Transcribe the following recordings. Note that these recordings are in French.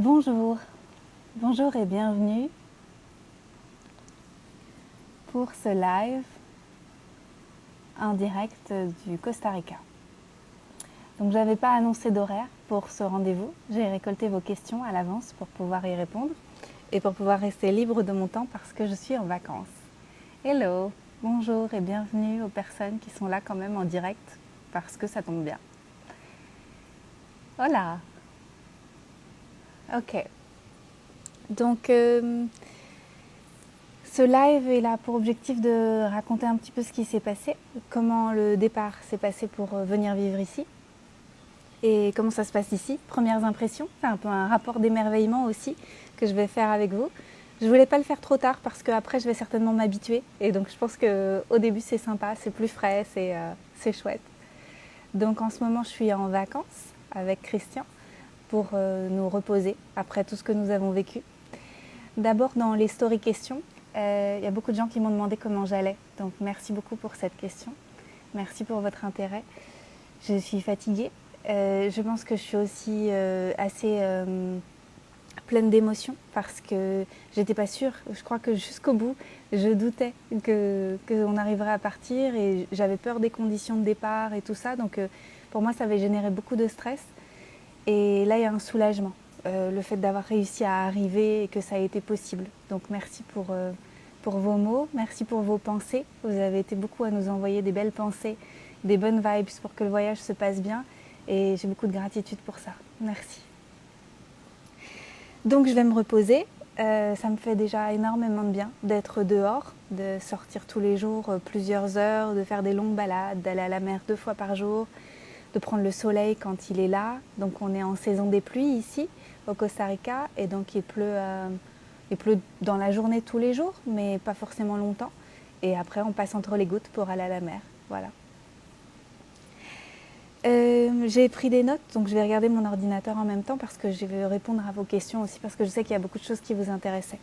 Bonjour, bonjour et bienvenue pour ce live en direct du Costa Rica. Donc je n'avais pas annoncé d'horaire pour ce rendez-vous, j'ai récolté vos questions à l'avance pour pouvoir y répondre et pour pouvoir rester libre de mon temps parce que je suis en vacances. Hello, bonjour et bienvenue aux personnes qui sont là quand même en direct parce que ça tombe bien. Hola. Ok. Donc ce live est là pour objectif de raconter un petit peu ce qui s'est passé, comment le départ s'est passé pour venir vivre ici et comment ça se passe ici. Premières impressions, c'est un peu un rapport d'émerveillement aussi que je vais faire avec vous. Je voulais pas le faire trop tard parce qu'après je vais certainement m'habituer et donc je pense qu'au début c'est sympa, c'est plus frais, c'est chouette. Donc en ce moment je suis en vacances avec Christian pour nous reposer après tout ce que nous avons vécu. D'abord dans les stories questions, il y a beaucoup de gens qui m'ont demandé comment j'allais. Donc merci beaucoup pour cette question. Merci pour votre intérêt. Je suis fatiguée. Je pense que je suis aussi assez pleine d'émotions parce que j'étais pas sûre. Je crois que jusqu'au bout, je doutais qu'on arriverait à partir et j'avais peur des conditions de départ et tout ça. Donc pour moi, ça avait généré beaucoup de stress. Et là, il y a un soulagement. Le fait d'avoir réussi à arriver et que ça a été possible. Donc merci pour vos mots, merci pour vos pensées. Vous avez été beaucoup à nous envoyer des belles pensées, des bonnes vibes pour que le voyage se passe bien. Et j'ai beaucoup de gratitude pour ça. Merci. Donc je vais me reposer. Ça me fait déjà énormément de bien d'être dehors, de sortir tous les jours plusieurs heures, de faire des longues balades, d'aller à la mer 2 fois par jour, de prendre le soleil quand il est là. Donc on est en saison des pluies ici au Costa Rica et donc il pleut dans la journée tous les jours mais pas forcément longtemps et après on passe entre les gouttes pour aller à la mer. Voilà. J'ai pris des notes donc je vais regarder mon ordinateur en même temps parce que je vais répondre à vos questions aussi parce que je sais qu'il y a beaucoup de choses qui vous intéressaient.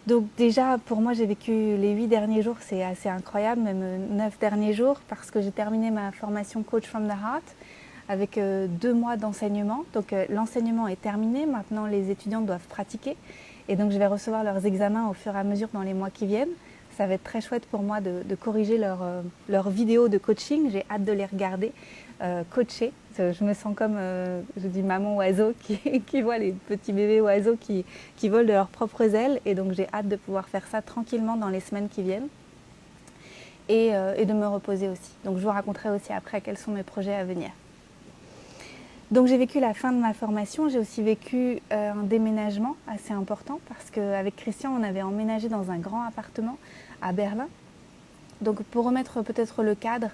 Donc déjà, pour moi, j'ai vécu les 8 derniers jours, c'est assez incroyable, même 9 derniers jours, parce que j'ai terminé ma formation Coach from the Heart avec 2 mois d'enseignement. Donc l'enseignement est terminé, maintenant les étudiants doivent pratiquer. Et donc je vais recevoir leurs examens au fur et à mesure dans les mois qui viennent. Ça va être très chouette pour moi de corriger leurs vidéos de coaching, j'ai hâte de les regarder. Coacher. Je me sens comme, je dis maman oiseau qui voit les petits bébés oiseaux qui volent de leurs propres ailes. Et donc j'ai hâte de pouvoir faire ça tranquillement dans les semaines qui viennent. Et de me reposer aussi. Donc je vous raconterai aussi après quels sont mes projets à venir. Donc j'ai vécu la fin de ma formation, j'ai aussi vécu un déménagement assez important parce qu'avec Christian on avait emménagé dans un grand appartement à Berlin. Donc pour remettre peut-être le cadre,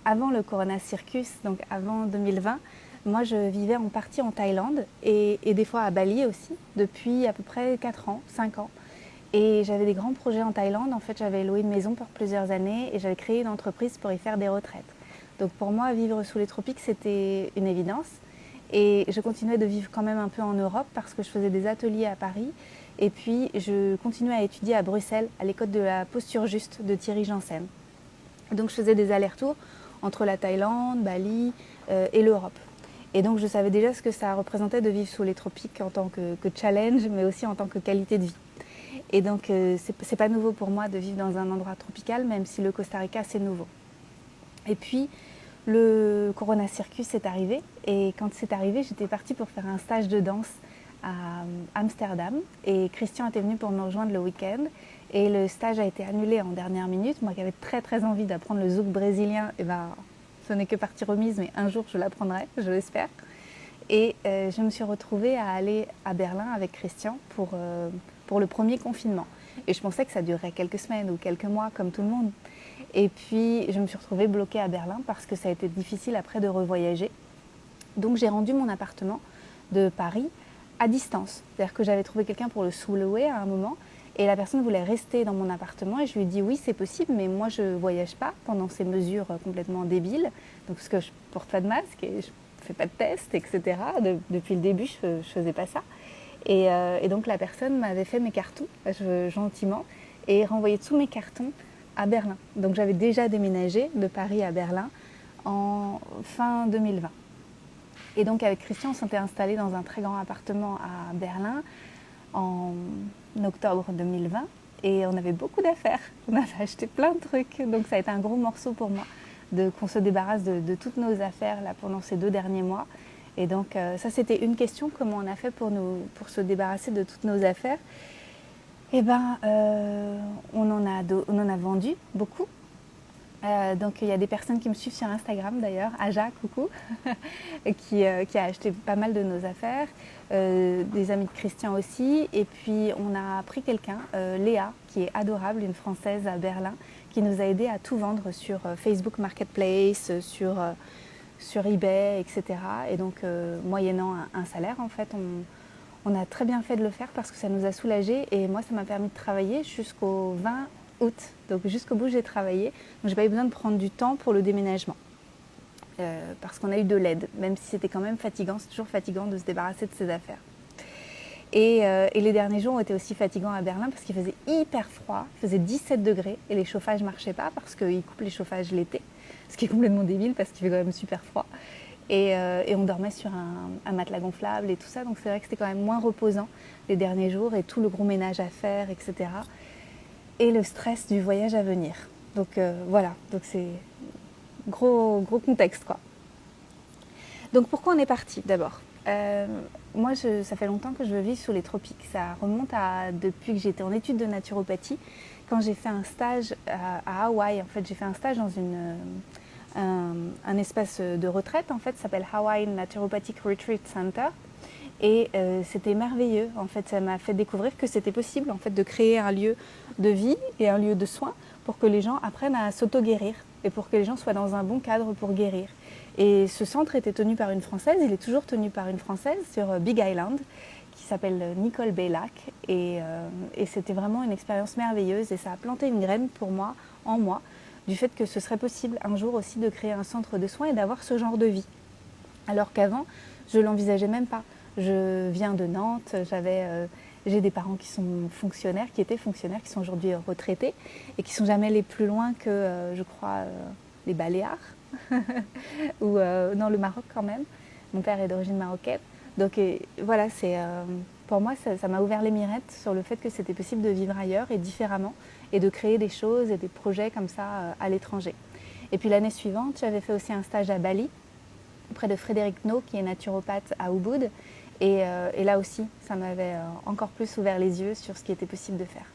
avant le Corona Circus, donc avant 2020, moi je vivais en partie en Thaïlande et des fois à Bali aussi, depuis à peu près 4 ans, 5 ans. Et j'avais des grands projets en Thaïlande. En fait, j'avais loué une maison pour plusieurs années et j'avais créé une entreprise pour y faire des retraites. Donc pour moi, vivre sous les tropiques, c'était une évidence. Et je continuais de vivre quand même un peu en Europe parce que je faisais des ateliers à Paris. Et puis, je continuais à étudier à Bruxelles, à l'école de la posture juste de Thierry Janssen. Donc je faisais des allers-retours entre la Thaïlande, Bali et l'Europe. Et donc je savais déjà ce que ça représentait de vivre sous les tropiques en tant que challenge, mais aussi en tant que qualité de vie. Et donc c'est pas nouveau pour moi de vivre dans un endroit tropical, même si le Costa Rica c'est nouveau. Et puis le Corona Circus est arrivé, et quand c'est arrivé, j'étais partie pour faire un stage de danse à Amsterdam, et Christian était venu pour me rejoindre le week-end. Et le stage a été annulé en dernière minute. Moi qui avais très très envie d'apprendre le zouk brésilien, et ben, ce n'est que partie remise, mais un jour je l'apprendrai, je l'espère. Et je me suis retrouvée à aller à Berlin avec Christian pour le premier confinement. Et je pensais que ça durerait quelques semaines ou quelques mois, comme tout le monde. Et puis je me suis retrouvée bloquée à Berlin parce que ça a été difficile après de revoyager. Donc j'ai rendu mon appartement de Paris à distance. C'est-à-dire que j'avais trouvé quelqu'un pour le sous-louer à un moment. Et la personne voulait rester dans mon appartement et je lui ai dit oui c'est possible mais moi je ne voyage pas pendant ces mesures complètement débiles. Donc parce que je ne porte pas de masque et je ne fais pas de test, etc. Depuis le début je ne faisais pas ça. Et donc la personne m'avait fait mes cartons gentiment et renvoyé tous mes cartons à Berlin. Donc j'avais déjà déménagé de Paris à Berlin en fin 2020. Et donc avec Christian, on s'était installé dans un très grand appartement à Berlin en octobre 2020 et on avait beaucoup d'affaires. On avait acheté plein de trucs, donc ça a été un gros morceau pour moi qu'on se débarrasse de toutes nos affaires là, pendant ces 2 derniers mois. Et donc ça c'était une question, comment on a fait pour se débarrasser de toutes nos affaires. Eh bien, on en a vendu beaucoup. Donc il y a des personnes qui me suivent sur Instagram d'ailleurs, Aja, coucou, qui a acheté pas mal de nos affaires, des amis de Christian aussi. Et puis on a pris quelqu'un, Léa, qui est adorable, une Française à Berlin, qui nous a aidé à tout vendre sur Facebook Marketplace, sur eBay, etc. Et donc moyennant un salaire en fait, on a très bien fait de le faire parce que ça nous a soulagés et moi ça m'a permis de travailler jusqu'au 20 août. Donc jusqu'au bout j'ai travaillé, donc j'ai pas eu besoin de prendre du temps pour le déménagement parce qu'on a eu de l'aide, même si c'était quand même fatigant, c'est toujours fatigant de se débarrasser de ses affaires. Et les derniers jours ont été aussi fatigants à Berlin parce qu'il faisait hyper froid, il faisait 17 degrés et les chauffages ne marchaient pas parce qu'ils coupent les chauffages l'été, ce qui est complètement débile parce qu'il fait quand même super froid. Et on dormait sur un matelas gonflable et tout ça, donc c'est vrai que c'était quand même moins reposant les derniers jours et tout le gros ménage à faire, etc. Et le stress du voyage à venir. Donc voilà, donc c'est gros contexte quoi. Donc pourquoi on est parti d'abord moi, ça fait longtemps que je veux vivre sous les tropiques. Ça remonte depuis que j'étais en études de naturopathie, quand j'ai fait un stage à Hawaï. En fait, j'ai fait un stage dans un espace de retraite, en fait, ça s'appelle Hawaii Naturopathic Retreat Center. Et c'était merveilleux. En fait, ça m'a fait découvrir que c'était possible en fait, de créer un lieu de vie et un lieu de soins pour que les gens apprennent à s'auto-guérir et pour que les gens soient dans un bon cadre pour guérir. Et ce centre était tenu par une Française, il est toujours tenu par une Française sur Big Island, qui s'appelle Nicole Beylac. Et c'était vraiment une expérience merveilleuse et ça a planté une graine pour moi, en moi, du fait que ce serait possible un jour aussi de créer un centre de soins et d'avoir ce genre de vie. Alors qu'avant, je ne l'envisageais même pas. Je viens de Nantes, j'ai des parents qui sont fonctionnaires, qui étaient fonctionnaires, qui sont aujourd'hui retraités et qui ne sont jamais allés plus loin que, je crois, les Baléares ou non, le Maroc quand même. Mon père est d'origine marocaine. Donc voilà, pour moi, ça m'a ouvert les mirettes sur le fait que c'était possible de vivre ailleurs et différemment et de créer des choses et des projets comme ça à l'étranger. Et puis l'année suivante, j'avais fait aussi un stage à Bali, auprès de Frédéric No, qui est naturopathe à Ubud. Et là aussi, ça m'avait encore plus ouvert les yeux sur ce qui était possible de faire.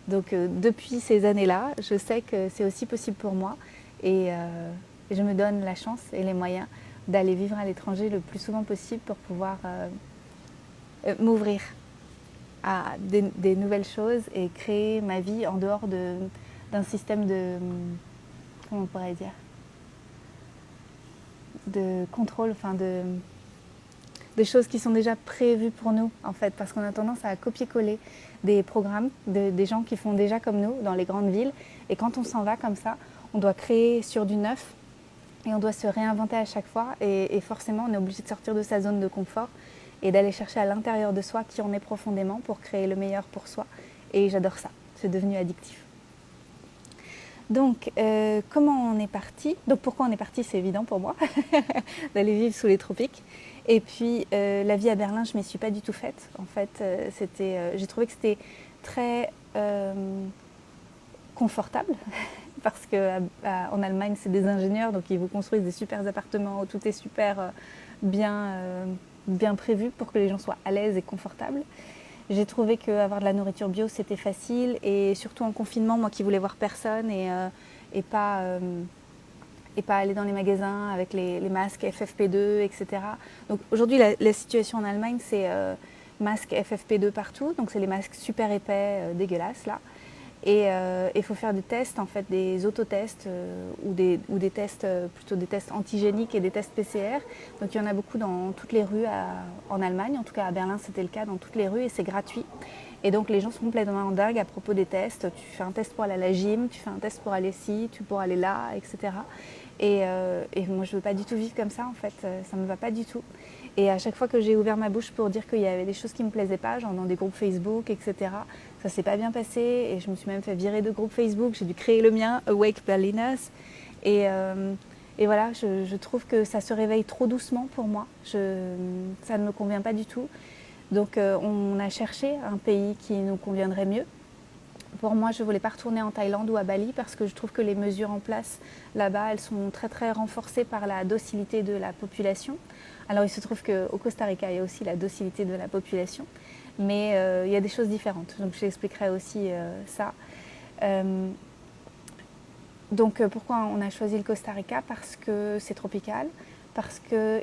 Donc depuis ces années-là, je sais que c'est aussi possible pour moi et je me donne la chance et les moyens d'aller vivre à l'étranger le plus souvent possible pour pouvoir m'ouvrir à des nouvelles choses et créer ma vie en dehors d'un système comment on pourrait dire, de contrôle, enfin des choses qui sont déjà prévues pour nous en fait, parce qu'on a tendance à copier-coller des programmes des gens qui font déjà comme nous dans les grandes villes, et quand on s'en va comme ça, on doit créer sur du neuf et on doit se réinventer à chaque fois et forcément on est obligé de sortir de sa zone de confort et d'aller chercher à l'intérieur de soi qui on est profondément pour créer le meilleur pour soi, et j'adore ça, c'est devenu addictif. Donc, comment on est parti ? Donc, pourquoi on est parti ? C'est évident pour moi, d'aller vivre sous les tropiques. Et puis, la vie à Berlin, je ne m'y suis pas du tout faite. En fait, j'ai trouvé que c'était très confortable, parce qu'en Allemagne, c'est des ingénieurs, donc ils vous construisent des super appartements où tout est super bien prévu pour que les gens soient à l'aise et confortables. J'ai trouvé qu'avoir de la nourriture bio, c'était facile, et surtout en confinement, moi qui voulais voir personne et pas aller dans les magasins avec les masques FFP2, etc. Donc aujourd'hui, la situation en Allemagne, c'est masques FFP2 partout, donc c'est les masques super épais, dégueulasses là. Et il faut faire des tests, en fait, des autotests ou des tests, plutôt des tests antigéniques et des tests PCR. Donc il y en a beaucoup dans toutes les rues en Allemagne, en tout cas à Berlin c'était le cas, dans toutes les rues, et c'est gratuit. Et donc les gens sont complètement dingues à propos des tests. Tu fais un test pour aller à la gym, tu fais un test pour aller ci, pour aller là, etc. Et moi je ne veux pas du tout vivre comme ça en fait, ça ne me va pas du tout. Et à chaque fois que j'ai ouvert ma bouche pour dire qu'il y avait des choses qui ne me plaisaient pas, genre dans des groupes Facebook, etc., ça ne s'est pas bien passé et je me suis même fait virer de groupe Facebook. J'ai dû créer le mien, Awake Berliners. Et Et voilà, je trouve que ça se réveille trop doucement pour moi. Ça ne me convient pas du tout. Donc on a cherché un pays qui nous conviendrait mieux. Pour moi, je ne voulais pas retourner en Thaïlande ou à Bali parce que je trouve que les mesures en place là-bas, elles sont très très renforcées par la docilité de la population. Alors il se trouve qu'au Costa Rica, il y a aussi la docilité de la population, mais il y a des choses différentes. Donc j'expliquerai aussi ça. Donc pourquoi on a choisi le Costa Rica? Parce que c'est tropical, parce que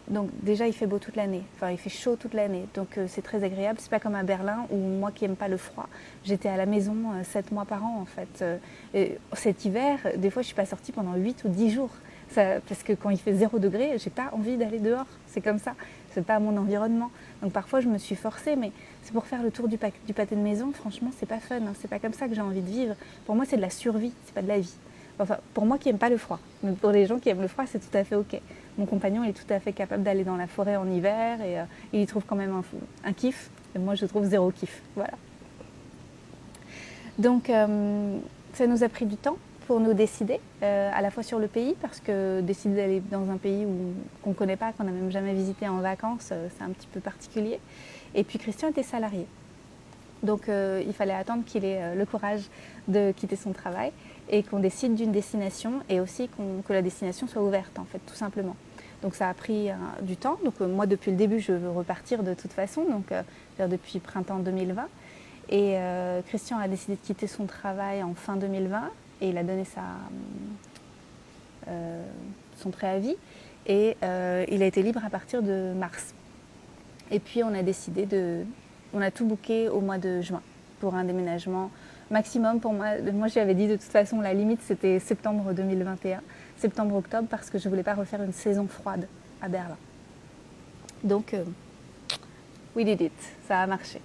donc déjà il fait beau toute l'année, enfin il fait chaud toute l'année, donc c'est très agréable. C'est pas comme à Berlin où moi qui aime pas le froid, j'étais à la maison 7 mois par an en fait. Et cet hiver, des fois je suis pas sortie pendant 8 ou 10 jours. Parce que quand il fait 0 degré, j'ai pas envie d'aller dehors, c'est comme ça, c'est pas mon environnement. Donc parfois je me suis forcée, mais c'est pour faire le tour du pâté de maison, franchement c'est pas fun, hein. C'est pas comme ça que j'ai envie de vivre. Pour moi c'est de la survie, c'est pas de la vie. Enfin, pour moi qui n'aime pas le froid, mais pour les gens qui aiment le froid, c'est tout à fait ok. Mon compagnon est tout à fait capable d'aller dans la forêt en hiver et il y trouve quand même un kiff. Et moi, je trouve zéro kiff. Voilà. Donc, ça nous a pris du temps pour nous décider, à la fois sur le pays, parce que décider d'aller dans un pays qu'on ne connaît pas, qu'on n'a même jamais visité en vacances, c'est un petit peu particulier. Et puis, Christian était salarié. Donc, il fallait attendre qu'il ait le courage de quitter son travail et qu'on décide d'une destination et aussi que la destination soit ouverte, en fait, tout simplement. Donc ça a pris du temps. Donc moi, depuis le début, je veux repartir de toute façon, donc depuis printemps 2020. Et Christian a décidé de quitter son travail en fin 2020 et il a donné son préavis et il a été libre à partir de mars. Et puis on a décidé on a tout booké au mois de juin pour un déménagement maximum. Pour moi, je lui avais dit de toute façon la limite c'était septembre 2021, septembre-octobre, parce que je ne voulais pas refaire une saison froide à Berlin. Donc we did it, ça a marché.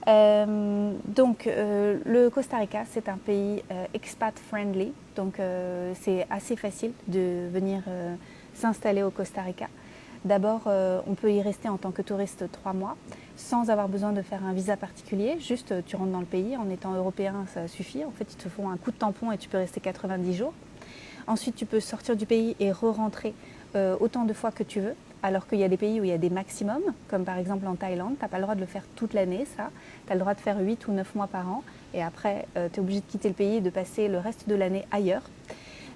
Le Costa Rica, c'est un pays expat friendly, donc c'est assez facile de venir s'installer au Costa Rica. D'abord, on peut y rester en tant que touriste 3 mois sans avoir besoin de faire un visa particulier. Juste, tu rentres dans le pays, en étant européen, ça suffit. En fait, ils te font un coup de tampon et tu peux rester 90 jours. Ensuite, tu peux sortir du pays et re-rentrer autant de fois que tu veux. Alors qu'il y a des pays où il y a des maximums, comme par exemple en Thaïlande, tu n'as pas le droit de le faire toute l'année, ça. Tu as le droit de faire 8 ou 9 mois par an. Et après, tu es obligé de quitter le pays et de passer le reste de l'année ailleurs.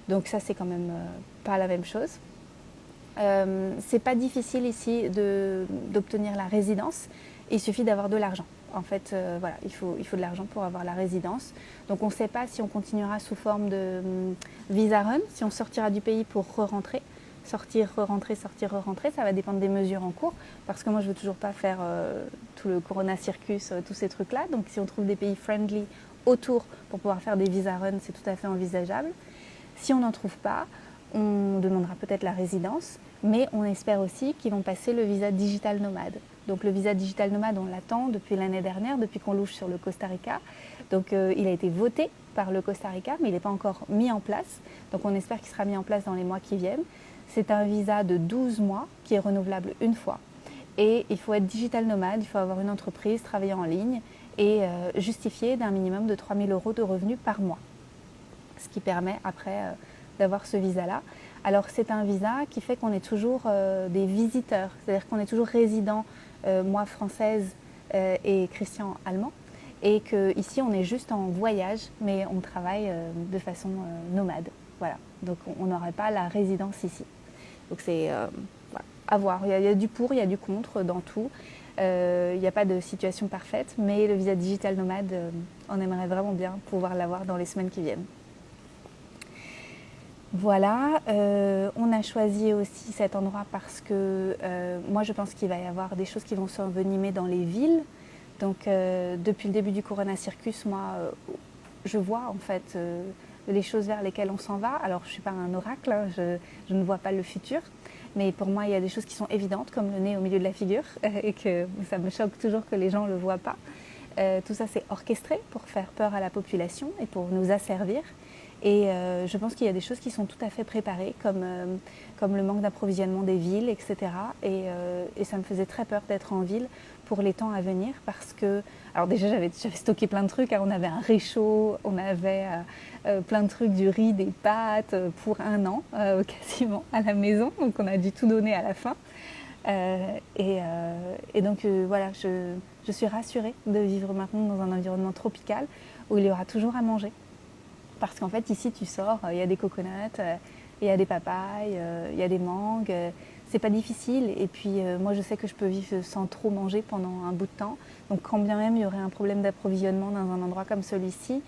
Donc ça, c'est quand même pas la même chose. C'est pas difficile ici d'obtenir la résidence. Il suffit d'avoir de l'argent. En fait, voilà, il faut de l'argent pour avoir la résidence. Donc on ne sait pas si on continuera sous forme de visa run, si on sortira du pays pour re-rentrer. Sortir, re-rentrer, sortir, re-rentrer, ça va dépendre des mesures en cours. Parce que moi, je ne veux toujours pas faire tout le Corona Circus, tous ces trucs-là. Donc si on trouve des pays friendly autour pour pouvoir faire des visa run, c'est tout à fait envisageable. Si on n'en trouve pas, on demandera peut-être la résidence, mais on espère aussi qu'ils vont passer le visa digital nomade. Donc le visa digital nomade, on l'attend depuis l'année dernière, depuis qu'on louche sur le Costa Rica. Donc il a été voté par le Costa Rica, mais il n'est pas encore mis en place. Donc on espère qu'il sera mis en place dans les mois qui viennent. C'est un visa de 12 mois qui est renouvelable une fois. Et il faut être digital nomade, il faut avoir une entreprise, travailler en ligne et justifier d'un minimum de 3 000 € de revenus par mois. Ce qui permet après d'avoir ce visa-là. Alors c'est un visa qui fait qu'on est toujours des visiteurs, c'est-à-dire qu'on est toujours résident, moi française et Christian allemand, et qu'ici on est juste en voyage, mais on travaille de façon nomade. Voilà, donc on n'aurait pas la résidence ici. Donc c'est voilà, à voir, il y a du pour, il y a du contre dans tout. Il n'y a pas de situation parfaite, mais le visa digital nomade, on aimerait vraiment bien pouvoir l'avoir dans les semaines qui viennent. Voilà, on a choisi aussi cet endroit parce que moi je pense qu'il va y avoir des choses qui vont s'envenimer dans les villes. Donc depuis le début du Corona Circus, moi je vois en fait les choses vers lesquelles on s'en va. Alors je ne suis pas un oracle, hein, je ne vois pas le futur, mais pour moi il y a des choses qui sont évidentes comme le nez au milieu de la figure et que ça me choque toujours que les gens ne le voient pas. Tout ça c'est orchestré pour faire peur à la population et pour nous asservir. Et je pense qu'il y a des choses qui sont tout à fait préparées, comme le manque d'approvisionnement des villes, etc. Et ça me faisait très peur d'être en ville pour les temps à venir parce que, alors déjà j'avais stocké plein de trucs, hein. On avait un réchaud, on avait plein de trucs, du riz, des pâtes pour 1 an quasiment à la maison, donc on a dû tout donner à la fin. Et donc voilà, je suis rassurée de vivre maintenant dans un environnement tropical où il y aura toujours à manger. Parce qu'en fait, ici, tu sors, il y a des coconuts, il y a des papayes, il y a des mangues. C'est pas difficile. Et puis, moi, je sais que je peux vivre sans trop manger pendant un bout de temps. Donc, quand bien même il y aurait un problème d'approvisionnement dans un endroit comme celui-ci,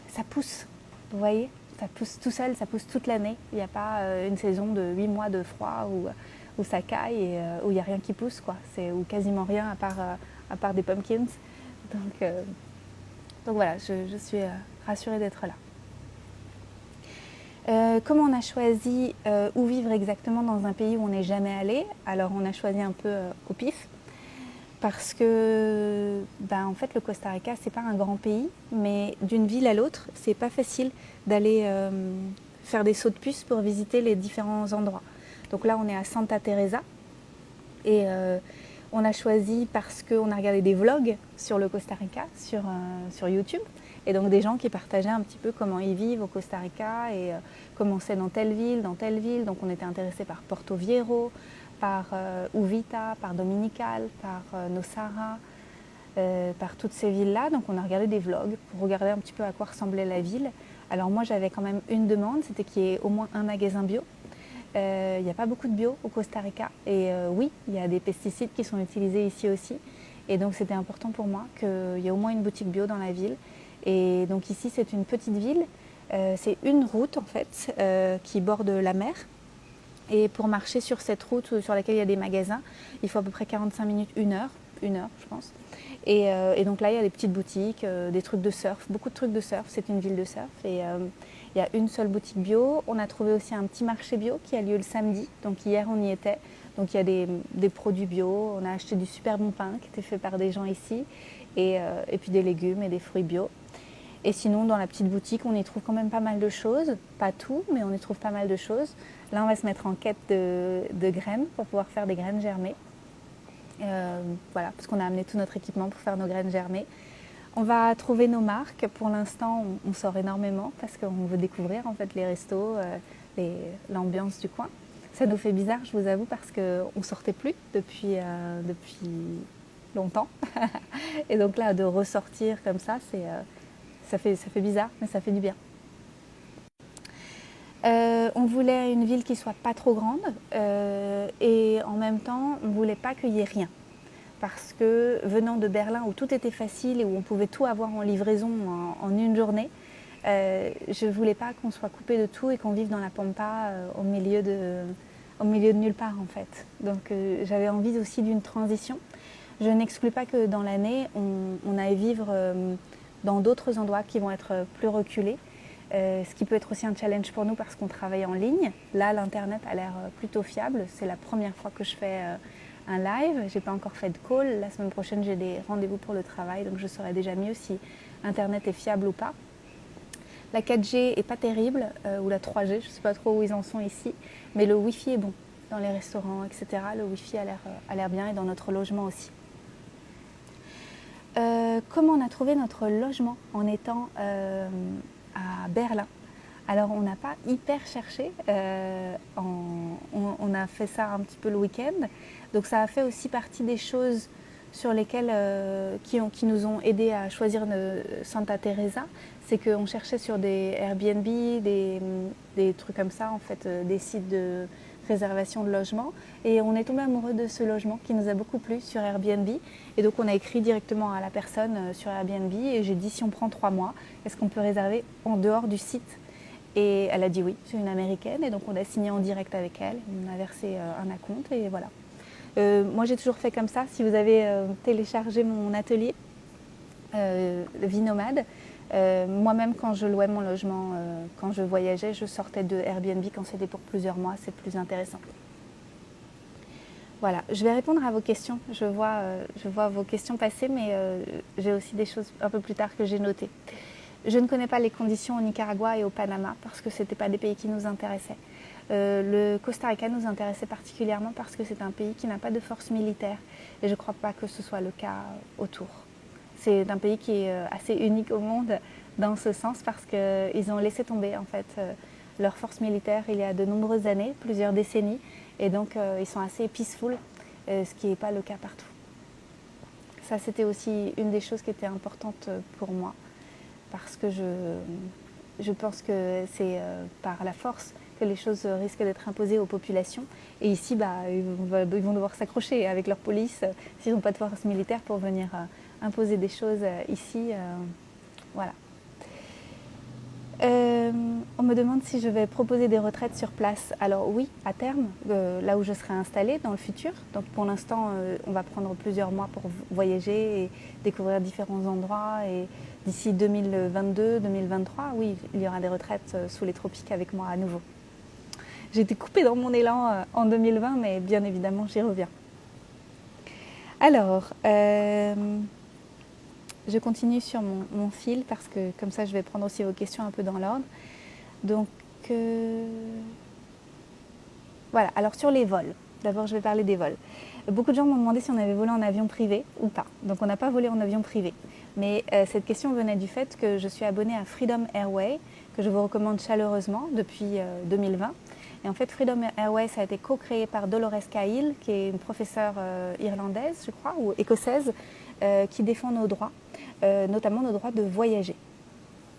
ça pousse. Vous voyez, ça pousse tout seul, ça pousse toute l'année. Il n'y a pas une saison de 8 mois de froid où ça caille et où il n'y a rien qui pousse, quoi. Ou quasiment rien à part des pumpkins. Donc voilà, je suis rassurée d'être là. Comment on a choisi où vivre exactement dans un pays où on n'est jamais allé? Alors on a choisi un peu au pif parce que en fait le Costa Rica c'est pas un grand pays, mais d'une ville à l'autre c'est pas facile d'aller faire des sauts de puce pour visiter les différents endroits. Donc là on est à Santa Teresa et on a choisi parce qu'on a regardé des vlogs sur le Costa Rica sur YouTube. Et donc des gens qui partageaient un petit peu comment ils vivent au Costa Rica et comment c'est dans telle ville, dans telle ville. Donc on était intéressés par Porto Viejo, par Uvita, par Dominical, par Nosara, par toutes ces villes-là. Donc on a regardé des vlogs pour regarder un petit peu à quoi ressemblait la ville. Alors moi j'avais quand même une demande, c'était qu'il y ait au moins un magasin bio. Il n'y a pas beaucoup de bio au Costa Rica. Et oui, il y a des pesticides qui sont utilisés ici aussi. Et donc c'était important pour moi qu'il y ait au moins une boutique bio dans la ville. Et donc ici c'est une petite ville, c'est une route en fait qui borde la mer. Et pour marcher sur cette route sur laquelle il y a des magasins, il faut à peu près 45 minutes, une heure je pense. Et donc là il y a des petites boutiques, des trucs de surf, beaucoup de trucs de surf, c'est une ville de surf. Et il y a une seule boutique bio. On a trouvé aussi un petit marché bio qui a lieu le samedi, donc hier on y était. Donc il y a des produits bio, on a acheté du super bon pain qui était fait par des gens ici. Et puis des légumes et des fruits bio. Et sinon, dans la petite boutique, on y trouve quand même pas mal de choses. Pas tout, mais on y trouve pas mal de choses. Là, on va se mettre en quête de graines pour pouvoir faire des graines germées. Voilà, parce qu'on a amené tout notre équipement pour faire nos graines germées. On va trouver nos marques. Pour l'instant, on sort énormément parce qu'on veut découvrir en fait les restos, l'ambiance du coin. Ça nous fait bizarre, je vous avoue, parce qu'on ne sortait plus depuis longtemps. Et donc là, de ressortir comme ça, ça fait bizarre, mais ça fait du bien. On voulait une ville qui soit pas trop grande et en même temps, on voulait pas qu'il y ait rien. Parce que venant de Berlin où tout était facile et où on pouvait tout avoir en livraison en une journée, je voulais pas qu'on soit coupé de tout et qu'on vive dans la pampa au milieu de nulle part en fait. Donc j'avais envie aussi d'une transition. Je n'exclus pas que dans l'année, on aille vivre dans d'autres endroits qui vont être plus reculés, ce qui peut être aussi un challenge pour nous parce qu'on travaille en ligne. Là, l'Internet a l'air plutôt fiable. C'est la première fois que je fais un live. Je n'ai pas encore fait de call. La semaine prochaine, j'ai des rendez-vous pour le travail, donc je saurai déjà mieux si Internet est fiable ou pas. La 4G n'est pas terrible, ou la 3G, je ne sais pas trop où ils en sont ici, mais le Wi-Fi est bon dans les restaurants, etc. Le Wi-Fi a l'air bien et dans notre logement aussi. Comment on a trouvé notre logement en étant à Berlin? Alors on n'a pas hyper cherché, on a fait ça un petit peu le week-end, donc ça a fait aussi partie des choses sur lesquelles qui nous ont aidés à choisir Santa Teresa, c'est qu'on cherchait sur des Airbnb, des trucs comme ça en fait, des sites de réservation de logement, et on est tombé amoureux de ce logement qui nous a beaucoup plu sur Airbnb, et donc on a écrit directement à la personne sur Airbnb et j'ai dit si on prend 3 mois, est-ce qu'on peut réserver en dehors du site? Et elle a dit oui, c'est une américaine, et donc on a signé en direct avec elle, on a versé un acompte et voilà. Moi j'ai toujours fait comme ça, si vous avez téléchargé mon atelier Vie Nomade, moi-même quand je louais mon logement, quand je voyageais, je sortais de Airbnb quand c'était pour plusieurs mois, c'est plus intéressant. Voilà, je vais répondre à vos questions, je vois vos questions passer, mais j'ai aussi des choses un peu plus tard que j'ai notées. Je ne connais pas les conditions au Nicaragua et au Panama parce que ce n'étaient pas des pays qui nous intéressaient. Le Costa Rica nous intéressait particulièrement parce que c'est un pays qui n'a pas de force militaire et je ne crois pas que ce soit le cas autour. C'est un pays qui est assez unique au monde dans ce sens parce qu'ils ont laissé tomber en fait leur force militaire il y a de nombreuses années, plusieurs décennies, et donc ils sont assez peaceful, ce qui n'est pas le cas partout. Ça, c'était aussi une des choses qui était importante pour moi parce que je pense que c'est par la force que les choses risquent d'être imposées aux populations. Et ici, ils vont devoir s'accrocher avec leur police s'ils n'ont pas de force militaire pour venir imposer des choses ici. Voilà. On me demande si je vais proposer des retraites sur place. Alors oui, à terme, là où je serai installée dans le futur. Donc pour l'instant, on va prendre plusieurs mois pour voyager et découvrir différents endroits. Et d'ici 2022-2023, oui, il y aura des retraites sous les tropiques avec moi à nouveau. J'ai été coupée dans mon élan en 2020, mais bien évidemment, j'y reviens. Alors, je continue sur mon fil parce que comme ça, je vais prendre aussi vos questions un peu dans l'ordre. Donc, voilà. Alors, sur les vols. D'abord, je vais parler des vols. Beaucoup de gens m'ont demandé si on avait volé en avion privé ou pas. Donc, on n'a pas volé en avion privé. Mais cette question venait du fait que je suis abonnée à Freedom Airways, que je vous recommande chaleureusement depuis 2020. Et en fait, Freedom Airways a été co-créé par Dolores Cahill, qui est une professeure irlandaise, je crois, ou écossaise, qui défend nos droits, notamment nos droits de voyager.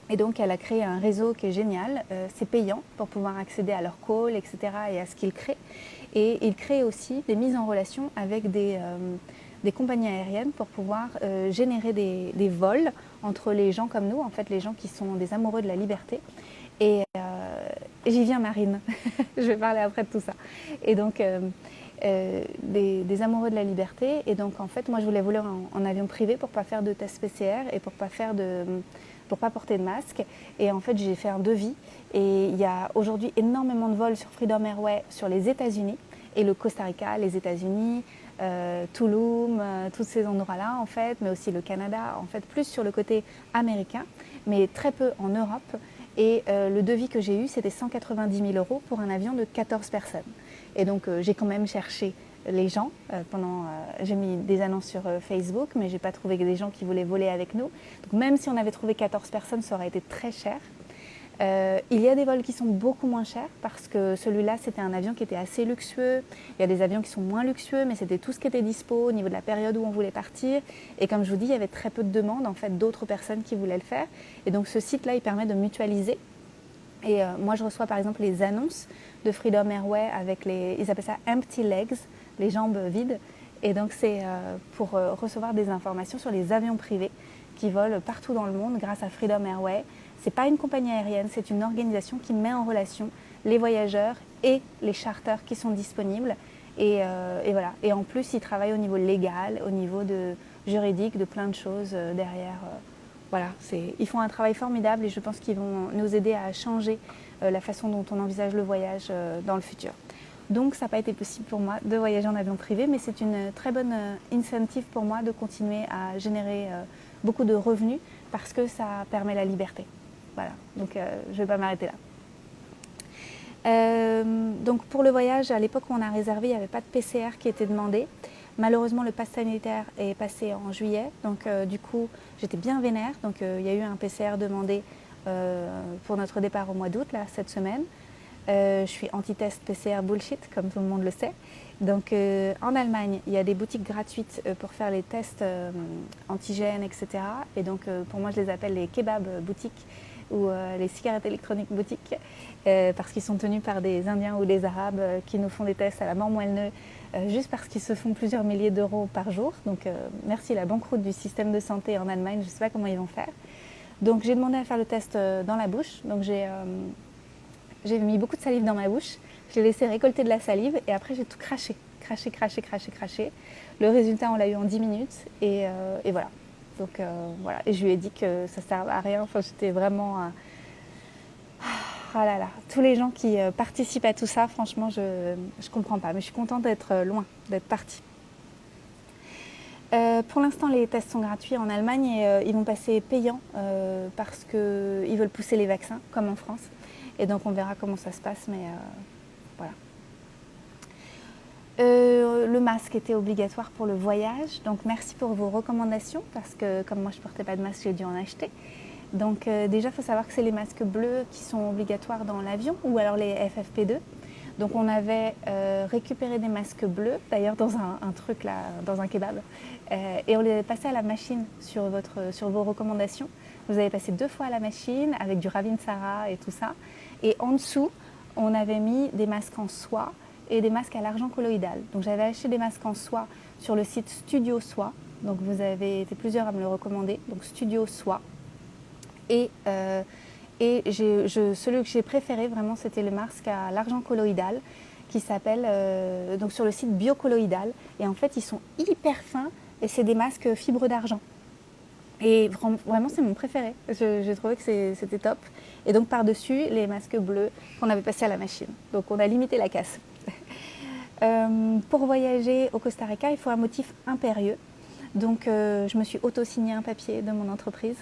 Et donc, elle a créé un réseau qui est génial. C'est payant pour pouvoir accéder à leurs calls, etc. et à ce qu'ils créent. Et ils créent aussi des mises en relation avec des compagnies aériennes pour pouvoir générer des vols entre les gens comme nous, en fait, les gens qui sont des amoureux de la liberté. Et j'y viens, Marine. Je vais parler après de tout ça. Et donc, des amoureux de la liberté. Et donc, en fait, moi, je voulais voler en avion privé pour ne pas faire de test PCR et pour pas porter de masque. Et en fait, j'ai fait un devis. Et il y a aujourd'hui énormément de vols sur Freedom Airways sur les États-Unis et le Costa Rica, les États-Unis, Tulum, tous ces endroits-là, en fait, mais aussi le Canada, en fait, plus sur le côté américain, mais très peu en Europe. Et le devis que j'ai eu, c'était 190 000 € pour un avion de 14 personnes. Et donc, j'ai quand même cherché les gens. J'ai mis des annonces sur Facebook, mais je n'ai pas trouvé des gens qui voulaient voler avec nous. Donc, même si on avait trouvé 14 personnes, ça aurait été très cher. Il y a des vols qui sont beaucoup moins chers parce que celui-là, c'était un avion qui était assez luxueux. Il y a des avions qui sont moins luxueux, mais c'était tout ce qui était dispo au niveau de la période où on voulait partir. Et comme je vous dis, il y avait très peu de demandes, en fait, d'autres personnes qui voulaient le faire. Et donc, ce site-là, il permet de mutualiser. Et moi, je reçois par exemple les annonces de Freedom Airways avec ils appellent ça empty legs, les jambes vides. Et donc, c'est pour recevoir des informations sur les avions privés qui volent partout dans le monde grâce à Freedom Airways. Ce n'est pas une compagnie aérienne, c'est une organisation qui met en relation les voyageurs et les charters qui sont disponibles. Et voilà. Et en plus, ils travaillent au niveau légal, au niveau juridique, de plein de choses derrière. Voilà, ils font un travail formidable et je pense qu'ils vont nous aider à changer la façon dont on envisage le voyage dans le futur. Donc, ça n'a pas été possible pour moi de voyager en avion privé, mais c'est une très bonne incentive pour moi de continuer à générer beaucoup de revenus parce que ça permet la liberté. Voilà, donc je ne vais pas m'arrêter là. Donc pour le voyage, à l'époque où on a réservé, il n'y avait pas de PCR qui était demandé. Malheureusement, le pass sanitaire est passé en juillet, donc du coup, j'étais bien vénère. Donc il y a eu un PCR demandé pour notre départ au mois d'août, là, cette semaine. Je suis anti-test PCR bullshit, comme tout le monde le sait. Donc en Allemagne, il y a des boutiques gratuites pour faire les tests antigènes, etc. Et donc pour moi, je les appelle les kebab boutiques ou les cigarettes électroniques boutiques parce qu'ils sont tenus par des Indiens ou des Arabes qui nous font des tests à la mort moelleux juste parce qu'ils se font plusieurs milliers d'euros par jour. Donc merci la banqueroute du système de santé en Allemagne, je ne sais pas comment ils vont faire. Donc j'ai demandé à faire le test dans la bouche. Donc j'ai mis beaucoup de salive dans ma bouche, je l'ai laissé récolter de la salive et après j'ai tout craché. Le résultat, on l'a eu en 10 minutes et voilà. Donc voilà, et je lui ai dit que ça ne servait à rien. Enfin, j'étais vraiment... Ah là là, tous les gens qui participent à tout ça, franchement, je ne comprends pas. Mais je suis contente d'être loin, d'être partie. Pour l'instant, les tests sont gratuits en Allemagne et ils vont passer payants parce qu'ils veulent pousser les vaccins, comme en France. Et donc, on verra comment ça se passe, mais voilà. Le masque était obligatoire pour le voyage, donc merci pour vos recommandations, parce que comme moi je ne portais pas de masque, j'ai dû en acheter. Donc déjà, il faut savoir que c'est les masques bleus qui sont obligatoires dans l'avion, ou alors les FFP2. Donc on avait récupéré des masques bleus, d'ailleurs dans un truc là, dans un kebab, et on les avait passés à la machine sur vos recommandations. Vous avez passé 2 fois à la machine avec du Ravinsara et tout ça. Et en dessous, on avait mis des masques en soie et des masques à l'argent colloïdal. Donc j'avais acheté des masques en soie sur le site Studio Soie. Donc vous avez été plusieurs à me le recommander. Donc Studio Soie. Et celui que j'ai préféré vraiment, c'était le masque à l'argent colloïdal qui s'appelle donc sur le site Biocolloïdal. Et en fait, ils sont hyper fins et c'est des masques fibres d'argent. Et vraiment, c'est mon préféré. J'ai trouvé que c'était top. Et donc par-dessus, les masques bleus qu'on avait passés à la machine. Donc on a limité la casse. Pour voyager au Costa Rica, il faut un motif impérieux. Donc je me suis auto-signé un papier de mon entreprise.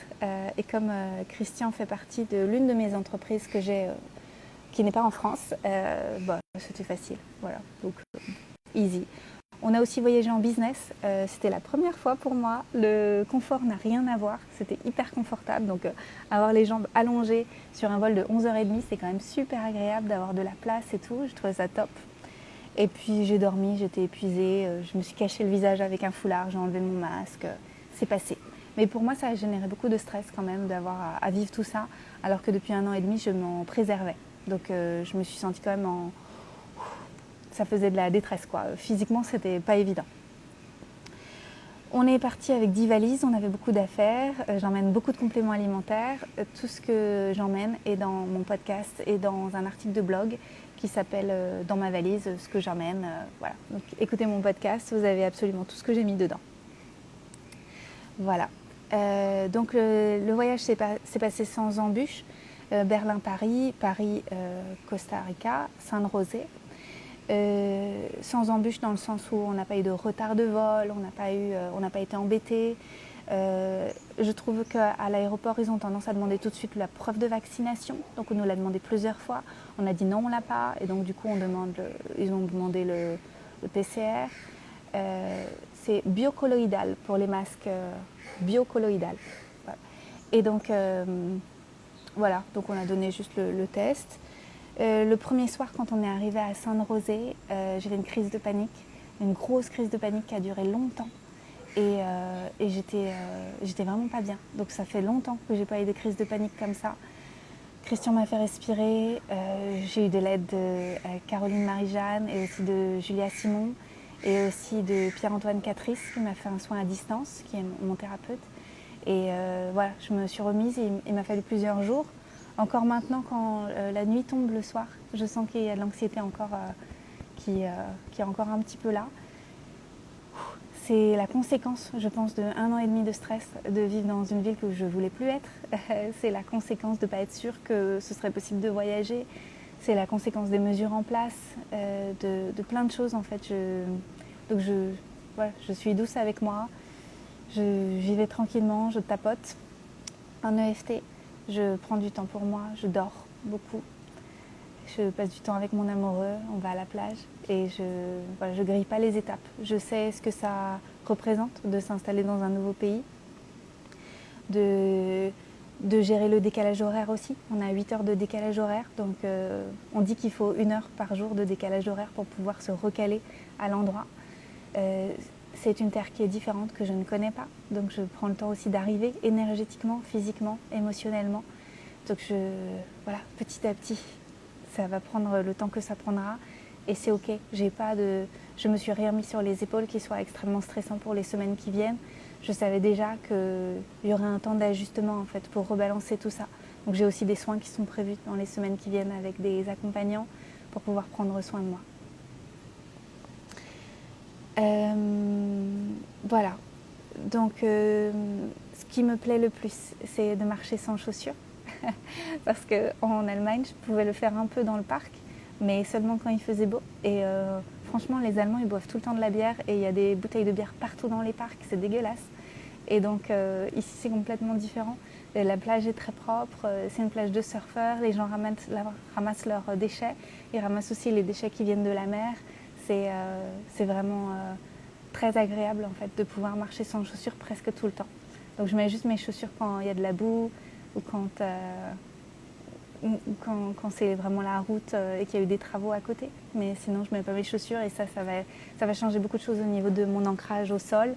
Et comme Christian fait partie de l'une de mes entreprises que j'ai, qui n'est pas en France, c'était facile. Voilà, donc easy. On a aussi voyagé en business. C'était la première fois pour moi. Le confort n'a rien à voir. C'était hyper confortable. Donc avoir les jambes allongées sur un vol de 11h30, c'est quand même super agréable d'avoir de la place et tout. Je trouvais ça top. Et puis j'ai dormi, j'étais épuisée, je me suis caché le visage avec un foulard, j'ai enlevé mon masque, c'est passé. Mais pour moi, ça a généré beaucoup de stress quand même d'avoir à vivre tout ça, alors que depuis 1 an et demi, je m'en préservais. Donc je me suis sentie quand même ça faisait de la détresse quoi. Physiquement, c'était pas évident. On est parti avec 10 valises, on avait beaucoup d'affaires, j'emmène beaucoup de compléments alimentaires. Tout ce que j'emmène est dans mon podcast et dans un article de blog qui s'appelle Dans ma valise, ce que j'emmène. Voilà. Donc écoutez mon podcast, vous avez absolument tout ce que j'ai mis dedans. Voilà. Donc le voyage s'est passé sans embûches. Berlin-Paris, Paris-Costa Rica, San José. Sans embûches dans le sens où on n'a pas eu de retard de vol, on n'a pas été embêtés. Je trouve qu'à l'aéroport, ils ont tendance à demander tout de suite la preuve de vaccination. Donc on nous l'a demandé plusieurs fois. On a dit non, on l'a pas. Et donc du coup, ils ont demandé le PCR. C'est biocolloïdal pour les masques biocolloïdal. Voilà. Et donc voilà, donc on a donné juste le test. Le premier soir, quand on est arrivé à San José, j'avais une crise de panique, une grosse crise de panique qui a duré longtemps. Et j'étais vraiment pas bien. Donc ça fait longtemps que j'ai pas eu de crise de panique comme ça. Christian m'a fait respirer. J'ai eu de l'aide de Caroline Marie-Jeanne et aussi de Julia Simon et aussi de Pierre-Antoine Catrice qui m'a fait un soin à distance, qui est mon thérapeute. Et voilà, je me suis remise. Il m'a fallu plusieurs jours. Encore maintenant, quand la nuit tombe le soir, je sens qu'il y a de l'anxiété encore qui est encore un petit peu là. C'est la conséquence, je pense, de 1 an et demi de stress, de vivre dans une ville que je ne voulais plus être. C'est la conséquence de ne pas être sûre que ce serait possible de voyager. C'est la conséquence des mesures en place, de plein de choses en fait. Donc je suis douce avec moi, j'y vais tranquillement, je tapote un EFT, je prends du temps pour moi, je dors beaucoup. Je passe du temps avec mon amoureux, on va à la plage et je grille pas les étapes. Je sais ce que ça représente de s'installer dans un nouveau pays, de gérer le décalage horaire aussi. On a 8 heures de décalage horaire, donc on dit qu'il faut 1 heure par jour de décalage horaire pour pouvoir se recaler à l'endroit. C'est une terre qui est différente, que je ne connais pas, donc je prends le temps aussi d'arriver énergétiquement, physiquement, émotionnellement. Donc petit à petit. Ça va prendre le temps que ça prendra et c'est ok. Je me suis rien mis sur les épaules qui soit extrêmement stressant pour les semaines qui viennent. Je savais déjà qu'il y aurait un temps d'ajustement en fait pour rebalancer tout ça. Donc j'ai aussi des soins qui sont prévus dans les semaines qui viennent avec des accompagnants pour pouvoir prendre soin de moi. Voilà. Donc ce qui me plaît le plus, c'est de marcher sans chaussures. Parce qu'en Allemagne, je pouvais le faire un peu dans le parc, mais seulement quand il faisait beau. Et franchement, les Allemands, ils boivent tout le temps de la bière et il y a des bouteilles de bière partout dans les parcs, c'est dégueulasse. Et donc ici, c'est complètement différent. La plage est très propre, c'est une plage de surfeurs, les gens ramassent leurs déchets, ils ramassent aussi les déchets qui viennent de la mer. C'est vraiment très agréable en fait de pouvoir marcher sans chaussures presque tout le temps. Donc je mets juste mes chaussures quand il y a de la boue ou quand c'est vraiment la route et qu'il y a eu des travaux à côté. Mais sinon, je ne mets pas mes chaussures et ça va changer beaucoup de choses au niveau de mon ancrage au sol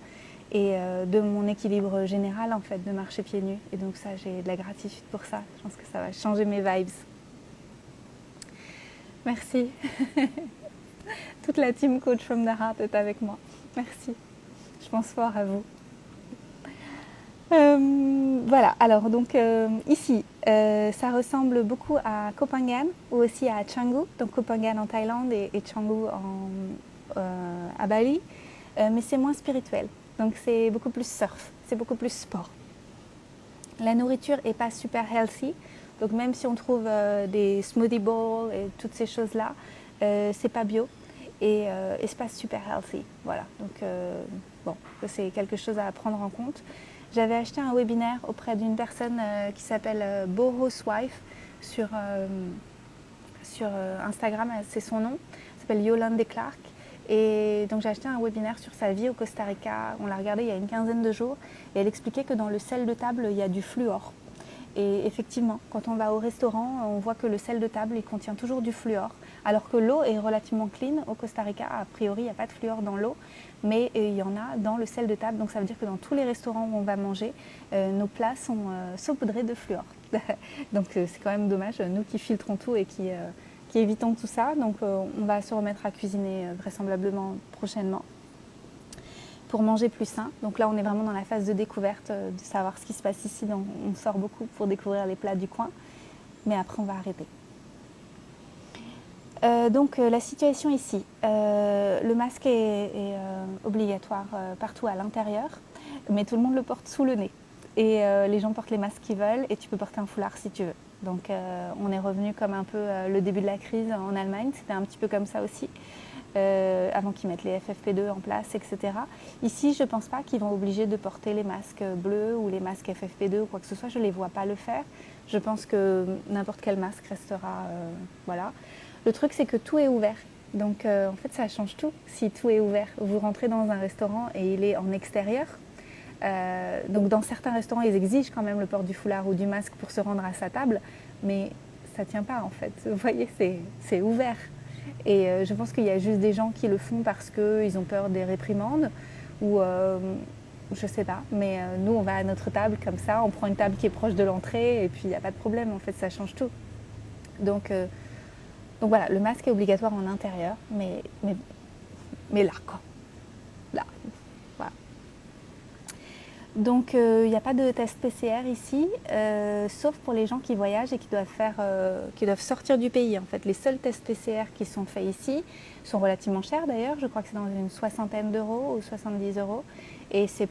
et de mon équilibre général, en fait, de marcher pieds nus. Et donc ça, j'ai de la gratitude pour ça. Je pense que ça va changer mes vibes. Merci. Toute la team Coach from the Heart est avec moi. Merci. Je pense fort à vous. Voilà, alors donc ici, ça ressemble beaucoup à Koh Phangan ou aussi à Canggu, donc Koh Phangan en Thaïlande et Canggu à Bali, mais c'est moins spirituel, donc c'est beaucoup plus surf, c'est beaucoup plus sport. La nourriture n'est pas super healthy, donc même si on trouve des smoothie bowls et toutes ces choses-là, c'est pas bio et c'est pas super healthy, voilà, donc bon, c'est quelque chose à prendre en compte. J'avais acheté un webinaire auprès d'une personne qui s'appelle Boho's Wife sur Instagram, c'est son nom, elle s'appelle Yolande Clark. Et donc j'ai acheté un webinaire sur sa vie au Costa Rica, on l'a regardé il y a une quinzaine de jours, et elle expliquait que dans le sel de table, il y a du fluor. Et effectivement, quand on va au restaurant, on voit que le sel de table, il contient toujours du fluor, alors que l'eau est relativement clean au Costa Rica. A priori, il n'y a pas de fluor dans l'eau, mais il y en a dans le sel de table. Donc ça veut dire que dans tous les restaurants où on va manger, nos plats sont saupoudrés de fluor. Donc c'est quand même dommage, nous qui filtrons tout et qui évitons tout ça. Donc on va se remettre à cuisiner vraisemblablement prochainement pour manger plus sain. Donc là, on est vraiment dans la phase de découverte, de savoir ce qui se passe ici. Donc on sort beaucoup pour découvrir les plats du coin, mais après on va arrêter. Donc la situation ici, le masque est obligatoire partout à l'intérieur, mais tout le monde le porte sous le nez. Et les gens portent les masques qu'ils veulent et tu peux porter un foulard si tu veux. Donc on est revenu comme un peu le début de la crise en Allemagne, c'était un petit peu comme ça aussi. Avant qu'ils mettent les FFP2 en place, etc. Ici, je ne pense pas qu'ils vont obliger de porter les masques bleus ou les masques FFP2 ou quoi que ce soit. Je ne les vois pas le faire. Je pense que n'importe quel masque restera... voilà. Le truc, c'est que tout est ouvert. Donc, en fait, ça change tout si tout est ouvert. Vous rentrez dans un restaurant et il est en extérieur. Donc, dans certains restaurants, ils exigent quand même le port du foulard ou du masque pour se rendre à sa table. Mais ça ne tient pas, en fait. Vous voyez, c'est ouvert. Et je pense qu'il y a juste des gens qui le font parce qu'ils ont peur des réprimandes ou je sais pas. Mais nous, on va à notre table comme ça, on prend une table qui est proche de l'entrée et puis il n'y a pas de problème. En fait, ça change tout. Donc voilà, le masque est obligatoire en intérieur, mais là, quoi. Là, voilà. Donc il n'y a pas de test PCR ici, sauf pour les gens qui voyagent et qui doivent sortir du pays. En fait, les seuls tests PCR qui sont faits ici sont relativement chers d'ailleurs. Je crois que c'est dans une soixantaine d'euros ou 70 euros. Et c'est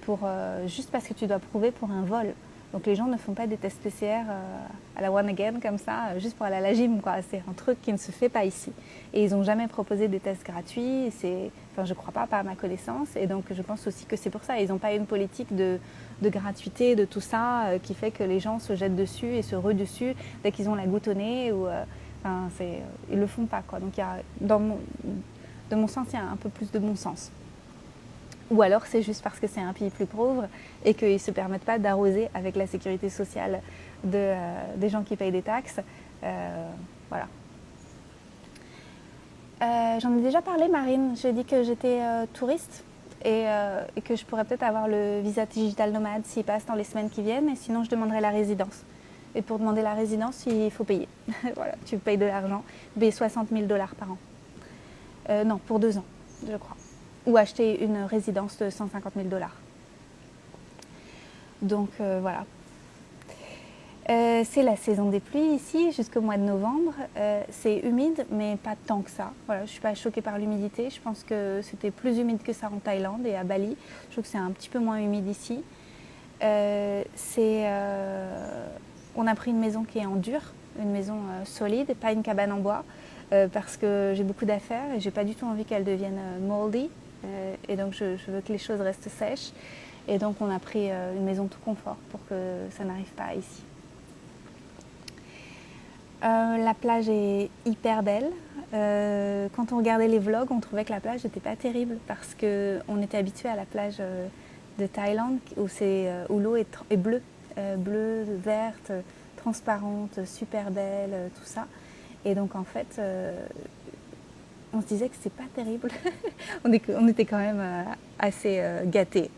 juste parce que tu dois prouver pour un vol. Donc les gens ne font pas des tests PCR à la one again comme ça, juste pour aller à la gym, quoi. C'est un truc qui ne se fait pas ici. Et ils n'ont jamais proposé des tests gratuits. Je ne crois pas à ma connaissance. Et donc je pense aussi que c'est pour ça. Ils n'ont pas une politique de gratuité, de tout ça, qui fait que les gens se jettent dessus et se ruent dessus dès qu'ils ont la goutte au nez. Ils ne le font pas, quoi. Donc de mon sens, il y a un peu plus de bon sens. Ou alors c'est juste parce que c'est un pays plus pauvre et qu'ils ne se permettent pas d'arroser avec la sécurité sociale des gens qui payent des taxes. Voilà. J'en ai déjà parlé, Marine. J'ai dit que j'étais touriste et que je pourrais peut-être avoir le visa digital nomade s'il passe dans les semaines qui viennent. Et sinon, je demanderai la résidence. Et pour demander la résidence, il faut payer. Voilà, tu payes de l'argent. Tu payes $60 000 par an. Non, pour 2 ans, je crois. Ou acheter une résidence de $150 000. Donc voilà. C'est la saison des pluies ici jusqu'au mois de novembre. C'est humide, mais pas tant que ça. Voilà, je ne suis pas choquée par l'humidité. Je pense que c'était plus humide que ça en Thaïlande et à Bali. Je trouve que c'est un petit peu moins humide ici. On a pris une maison qui est en dur, une maison solide, pas une cabane en bois. parce que j'ai beaucoup d'affaires et j'ai pas du tout envie qu'elles deviennent moldy. Et donc je veux que les choses restent sèches. Et donc on a pris une maison tout confort pour que ça n'arrive pas ici. La plage est hyper belle. Quand on regardait les vlogs, on trouvait que la plage n'était pas terrible parce qu'on était habitué à la plage de Thaïlande où l'eau est bleue, bleue, verte, transparente, super belle, tout ça. Et donc en fait, on se disait que c'est pas terrible. on était quand même assez gâtés.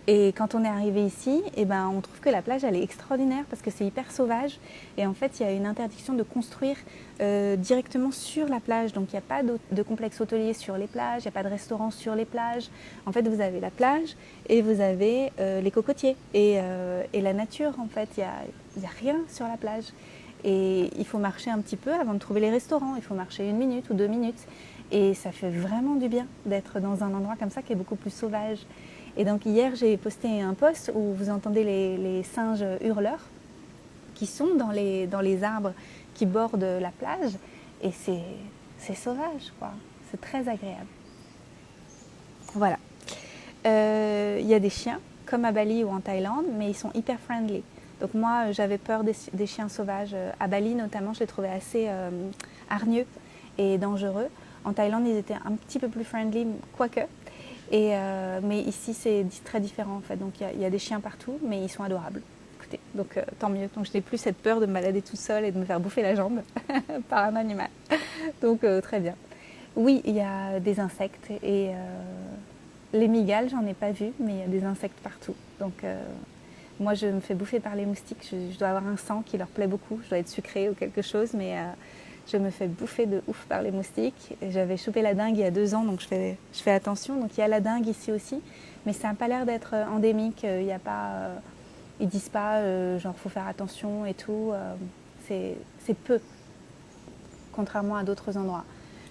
Et quand on est arrivé ici, eh ben, on trouve que la plage elle est extraordinaire parce que c'est hyper sauvage. Et en fait, il y a une interdiction de construire directement sur la plage. Donc il n'y a pas de complexe hôtelier sur les plages, il n'y a pas de restaurant sur les plages. En fait, vous avez la plage et vous avez les cocotiers et la nature. En fait, il n'y a rien sur la plage. Et il faut marcher un petit peu avant de trouver les restaurants. Il faut marcher 1 minute ou 2 minutes. Et ça fait vraiment du bien d'être dans un endroit comme ça qui est beaucoup plus sauvage. Et donc hier, j'ai posté un post où vous entendez les singes hurleurs qui sont dans les arbres qui bordent la plage. Et c'est sauvage, quoi. C'est très agréable. Voilà. Il y a des chiens, comme à Bali ou en Thaïlande, mais ils sont hyper friendly. Donc moi, j'avais peur des chiens sauvages. À Bali, notamment, je les trouvais assez hargneux et dangereux. En Thaïlande, ils étaient un petit peu plus friendly, quoique. Mais ici, c'est très différent en fait. Donc il y a des chiens partout, mais ils sont adorables. Écoutez, donc tant mieux. Donc je n'ai plus cette peur de me balader toute seule et de me faire bouffer la jambe par un animal. Donc très bien. Oui, il y a des insectes et les migales, j'en ai pas vu, mais il y a des insectes partout. Donc moi, je me fais bouffer par les moustiques. Je dois avoir un sang qui leur plaît beaucoup. Je dois être sucrée ou quelque chose, mais je me fais bouffer de ouf par les moustiques. J'avais chopé la dengue il y a 2 ans, donc je fais attention. Donc il y a la dengue ici aussi, mais ça n'a pas l'air d'être endémique. Il y a pas, ils disent pas genre faut faire attention et tout. C'est peu, contrairement à d'autres endroits.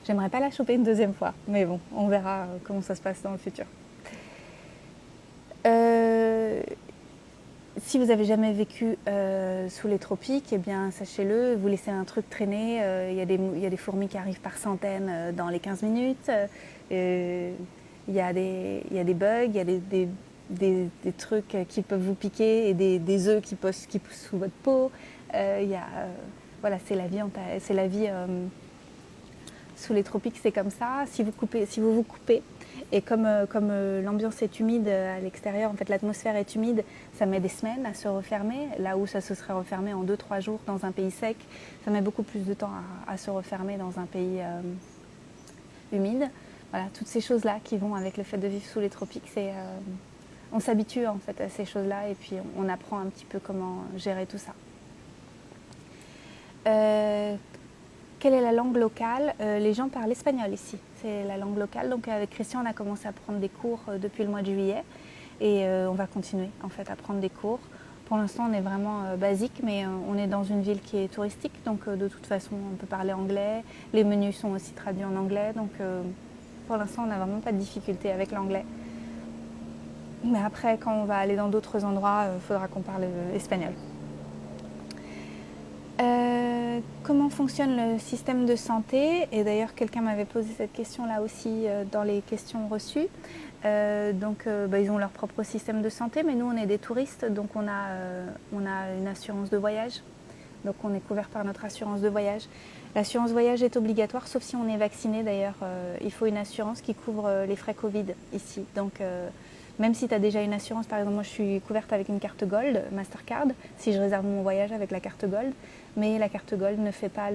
J'aimerais pas la choper une 2e fois, mais bon, on verra comment ça se passe dans le futur. Si vous n'avez jamais vécu sous les tropiques, eh bien sachez-le, vous laissez un truc traîner, il y a des fourmis qui arrivent par centaines dans les 15 minutes, il y a des bugs, il y a des trucs qui peuvent vous piquer et des œufs qui poussent sous votre peau. Voilà, c'est la vie sous les tropiques, c'est comme ça. Si vous vous coupez, et comme l'ambiance est humide à l'extérieur, en fait l'atmosphère est humide, ça met des semaines à se refermer, là où ça se serait refermé en 2-3 jours dans un pays sec, ça met beaucoup plus de temps à se refermer dans un pays humide. Voilà, toutes ces choses-là qui vont avec le fait de vivre sous les tropiques, on s'habitue en fait à ces choses-là et puis on apprend un petit peu comment gérer tout ça. Quelle est la langue locale? Les gens parlent espagnol ici, c'est la langue locale. Donc avec Christian, on a commencé à prendre des cours depuis le mois de juillet et on va continuer en fait à prendre des cours. Pour l'instant, on est vraiment basique, mais on est dans une ville qui est touristique, donc de toute façon, on peut parler anglais. Les menus sont aussi traduits en anglais, donc pour l'instant, on n'a vraiment pas de difficulté avec l'anglais. Mais après, quand on va aller dans d'autres endroits, il faudra qu'on parle espagnol. Comment fonctionne le système de santé? Et d'ailleurs, quelqu'un m'avait posé cette question là aussi dans les questions reçues. Ils ont leur propre système de santé, mais nous, on est des touristes, donc on a une assurance de voyage. Donc on est couvert par notre assurance de voyage. L'assurance voyage est obligatoire, sauf si on est vacciné d'ailleurs. Il faut une assurance qui couvre les frais Covid ici. Donc même si tu as déjà une assurance, par exemple, moi je suis couverte avec une carte Gold, Mastercard, si je réserve mon voyage avec la carte Gold, mais la carte Gold ne fait pas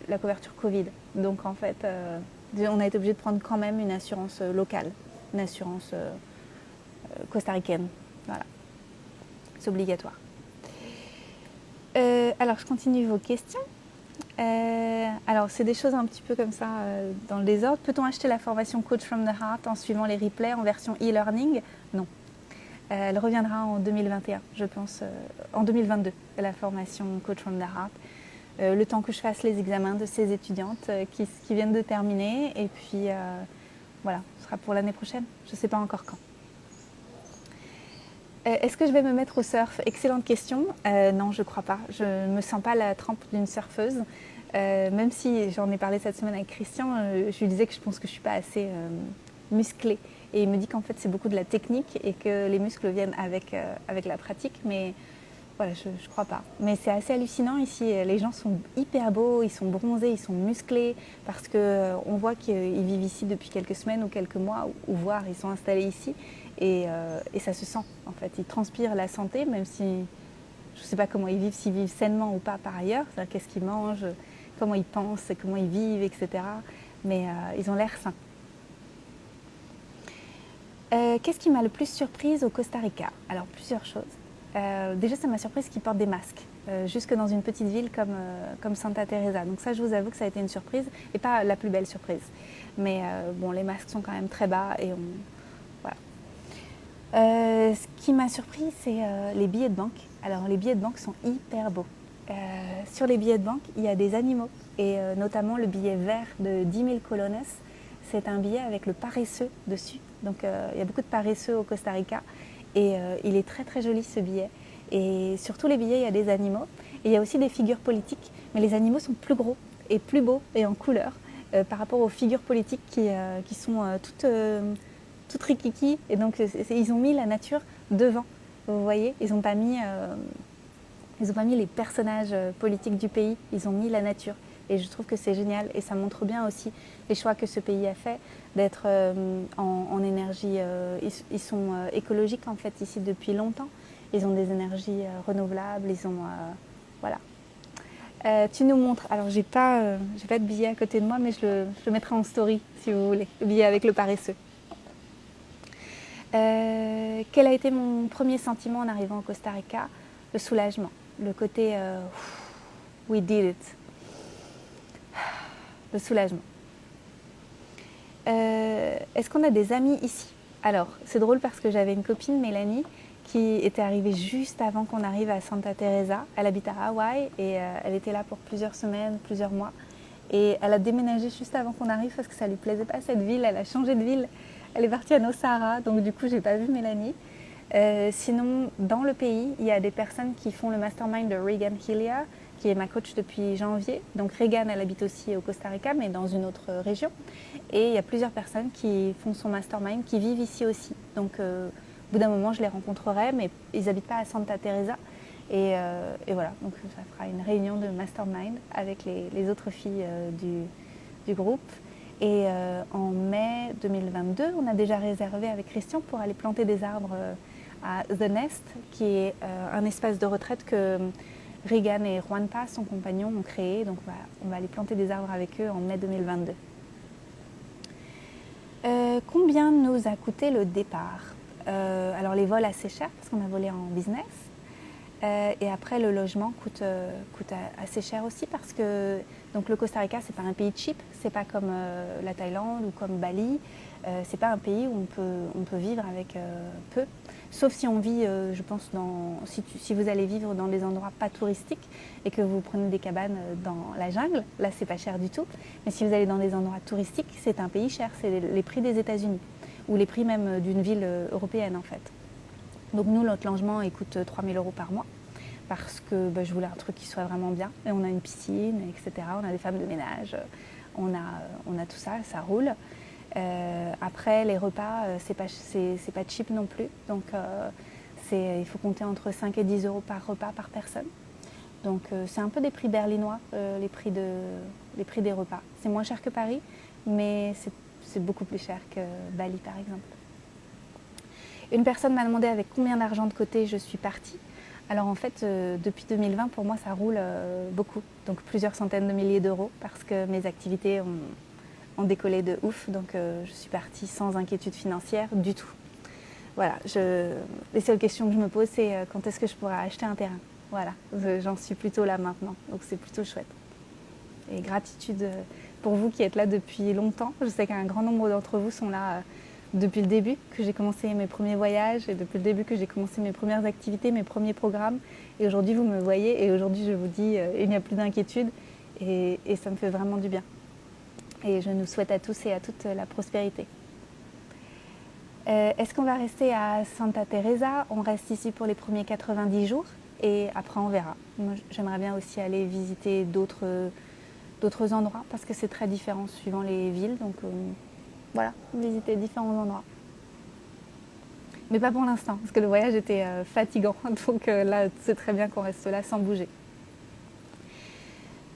la couverture Covid. Donc en fait, on a été obligé de prendre quand même une assurance locale, une assurance costaricaine. Voilà, c'est obligatoire. Alors je continue vos questions. Alors c'est des choses un petit peu comme ça dans le désordre. Peut-on acheter la formation Coach from the Heart en suivant les replays en version e-learning? Non. Elle reviendra en 2021, je pense, en 2022, la formation Coach from the Heart. Le temps que je fasse les examens de ces étudiantes qui viennent de terminer. Et puis voilà, ce sera pour l'année prochaine. Je ne sais pas encore quand. Est-ce que je vais me mettre au surf? Excellente question. Non, je ne crois pas. Je ne me sens pas la trempe d'une surfeuse. Même si j'en ai parlé cette semaine avec Christian, je lui disais que je pense que je ne suis pas assez musclée. Et il me dit qu'en fait c'est beaucoup de la technique et que les muscles viennent avec la pratique. Mais voilà, je ne crois pas. Mais c'est assez hallucinant ici. Les gens sont hyper beaux, ils sont bronzés, ils sont musclés parce qu'on voit qu'ils vivent ici depuis quelques semaines ou quelques mois, ou voire ils sont installés ici. Et ça se sent en fait. Ils transpirent la santé, même si je ne sais pas comment ils vivent, s'ils vivent sainement ou pas par ailleurs. C'est-à-dire qu'est-ce qu'ils mangent, comment ils pensent, comment ils vivent, etc. Mais ils ont l'air sains. Qu'est-ce qui m'a le plus surprise au Costa Rica? Alors plusieurs choses. Déjà, ça m'a surprise qu'ils portent des masques, jusque dans une petite ville comme Santa Teresa. Donc ça, je vous avoue que ça a été une surprise, et pas la plus belle surprise. Mais bon, les masques sont quand même très bas, et voilà. Ce qui m'a surpris, c'est les billets de banque. Alors, les billets de banque sont hyper beaux. Sur les billets de banque, il y a des animaux, et notamment le billet vert de 10 000 colones. C'est un billet avec le paresseux dessus. Donc, il y a beaucoup de paresseux au Costa Rica. Et il est très très joli ce billet. Et sur tous les billets, il y a des animaux. Et il y a aussi des figures politiques. Mais les animaux sont plus gros et plus beaux et en couleur par rapport aux figures politiques qui sont toutes rikiki. Et donc, ils ont mis la nature devant. Vous voyez, ils n'ont pas mis les personnages politiques du pays. Ils ont mis la nature. Et je trouve que c'est génial et ça montre bien aussi les choix que ce pays a fait d'être en énergie. Ils sont écologiques en fait ici depuis longtemps. Ils ont des énergies renouvelables. Ils ont voilà. Tu nous montres. Alors j'ai pas de billet à côté de moi, mais je le mettrai en story si vous voulez. Le billet avec le paresseux. Quel a été mon premier sentiment en arrivant au Costa Rica? Le soulagement, le côté we did it. Le soulagement. Est-ce qu'on a des amis ici? Alors, c'est drôle parce que j'avais une copine, Mélanie, qui était arrivée juste avant qu'on arrive à Santa Teresa. Elle habite à Hawaï et elle était là pour plusieurs semaines, plusieurs mois. Et elle a déménagé juste avant qu'on arrive parce que ça ne lui plaisait pas cette ville. Elle a changé de ville. Elle est partie à Nosara, donc du coup, je n'ai pas vu Mélanie. Sinon, dans le pays, il y a des personnes qui font le mastermind de Regan Hillier, qui est ma coach depuis janvier. Donc Regan, elle habite aussi au Costa Rica, mais dans une autre région. Et il y a plusieurs personnes qui font son mastermind, qui vivent ici aussi. Donc au bout d'un moment, je les rencontrerai, mais ils n'habitent pas à Santa Teresa. Et voilà, donc ça fera une réunion de mastermind avec les autres filles du groupe. Et en mai 2022, on a déjà réservé avec Christian pour aller planter des arbres à The Nest, qui est un espace de retraite que Regan et Juanpa, son compagnon, ont créé. Donc voilà, on va aller planter des arbres avec eux en mai 2022. Combien nous a coûté le départ? Alors les vols assez chers parce qu'on a volé en business. Et après le logement coûte assez cher aussi parce que donc le Costa Rica c'est pas un pays cheap, c'est pas comme la Thaïlande ou comme Bali, c'est pas un pays où on peut vivre avec peu, sauf si on vit, je pense si vous allez vivre dans des endroits pas touristiques et que vous prenez des cabanes dans la jungle, là c'est pas cher du tout. Mais si vous allez dans des endroits touristiques, c'est un pays cher, c'est les prix des États-Unis ou les prix même d'une ville européenne en fait. Donc nous, notre logement, il coûte 3 000 € par mois parce que je voulais un truc qui soit vraiment bien. Et on a une piscine, etc. On a des femmes de ménage, on a tout ça, ça roule. Après, les repas, c'est pas cheap non plus. Donc il faut compter entre 5 et 10 € par repas par personne. Donc c'est un peu des prix berlinois, les prix des repas. C'est moins cher que Paris, mais c'est beaucoup plus cher que Bali par exemple. Une personne m'a demandé avec combien d'argent de côté je suis partie. Alors en fait, depuis 2020, pour moi, ça roule beaucoup. Donc plusieurs centaines de milliers d'euros parce que mes activités ont décollé de ouf. Donc je suis partie sans inquiétude financière du tout. Voilà, les seules questions que je me pose, c'est quand est-ce que je pourrai acheter un terrain. Voilà, j'en suis plutôt là maintenant. Donc c'est plutôt chouette. Et gratitude pour vous qui êtes là depuis longtemps. Je sais qu'un grand nombre d'entre vous sont là depuis le début que j'ai commencé mes premiers voyages et depuis le début que j'ai commencé mes premières activités, mes premiers programmes. Et aujourd'hui, vous me voyez et aujourd'hui, je vous dis, il n'y a plus d'inquiétude et ça me fait vraiment du bien. Et je nous souhaite à tous et à toutes la prospérité. Est-ce qu'on va rester à Santa Teresa? On reste ici pour les premiers 90 jours et après on verra. Moi, j'aimerais bien aussi aller visiter d'autres d'autres endroits parce que c'est très différent suivant les villes. Donc voilà, visiter différents endroits. Mais pas pour l'instant, parce que le voyage était fatigant. Donc là, c'est très bien qu'on reste là sans bouger.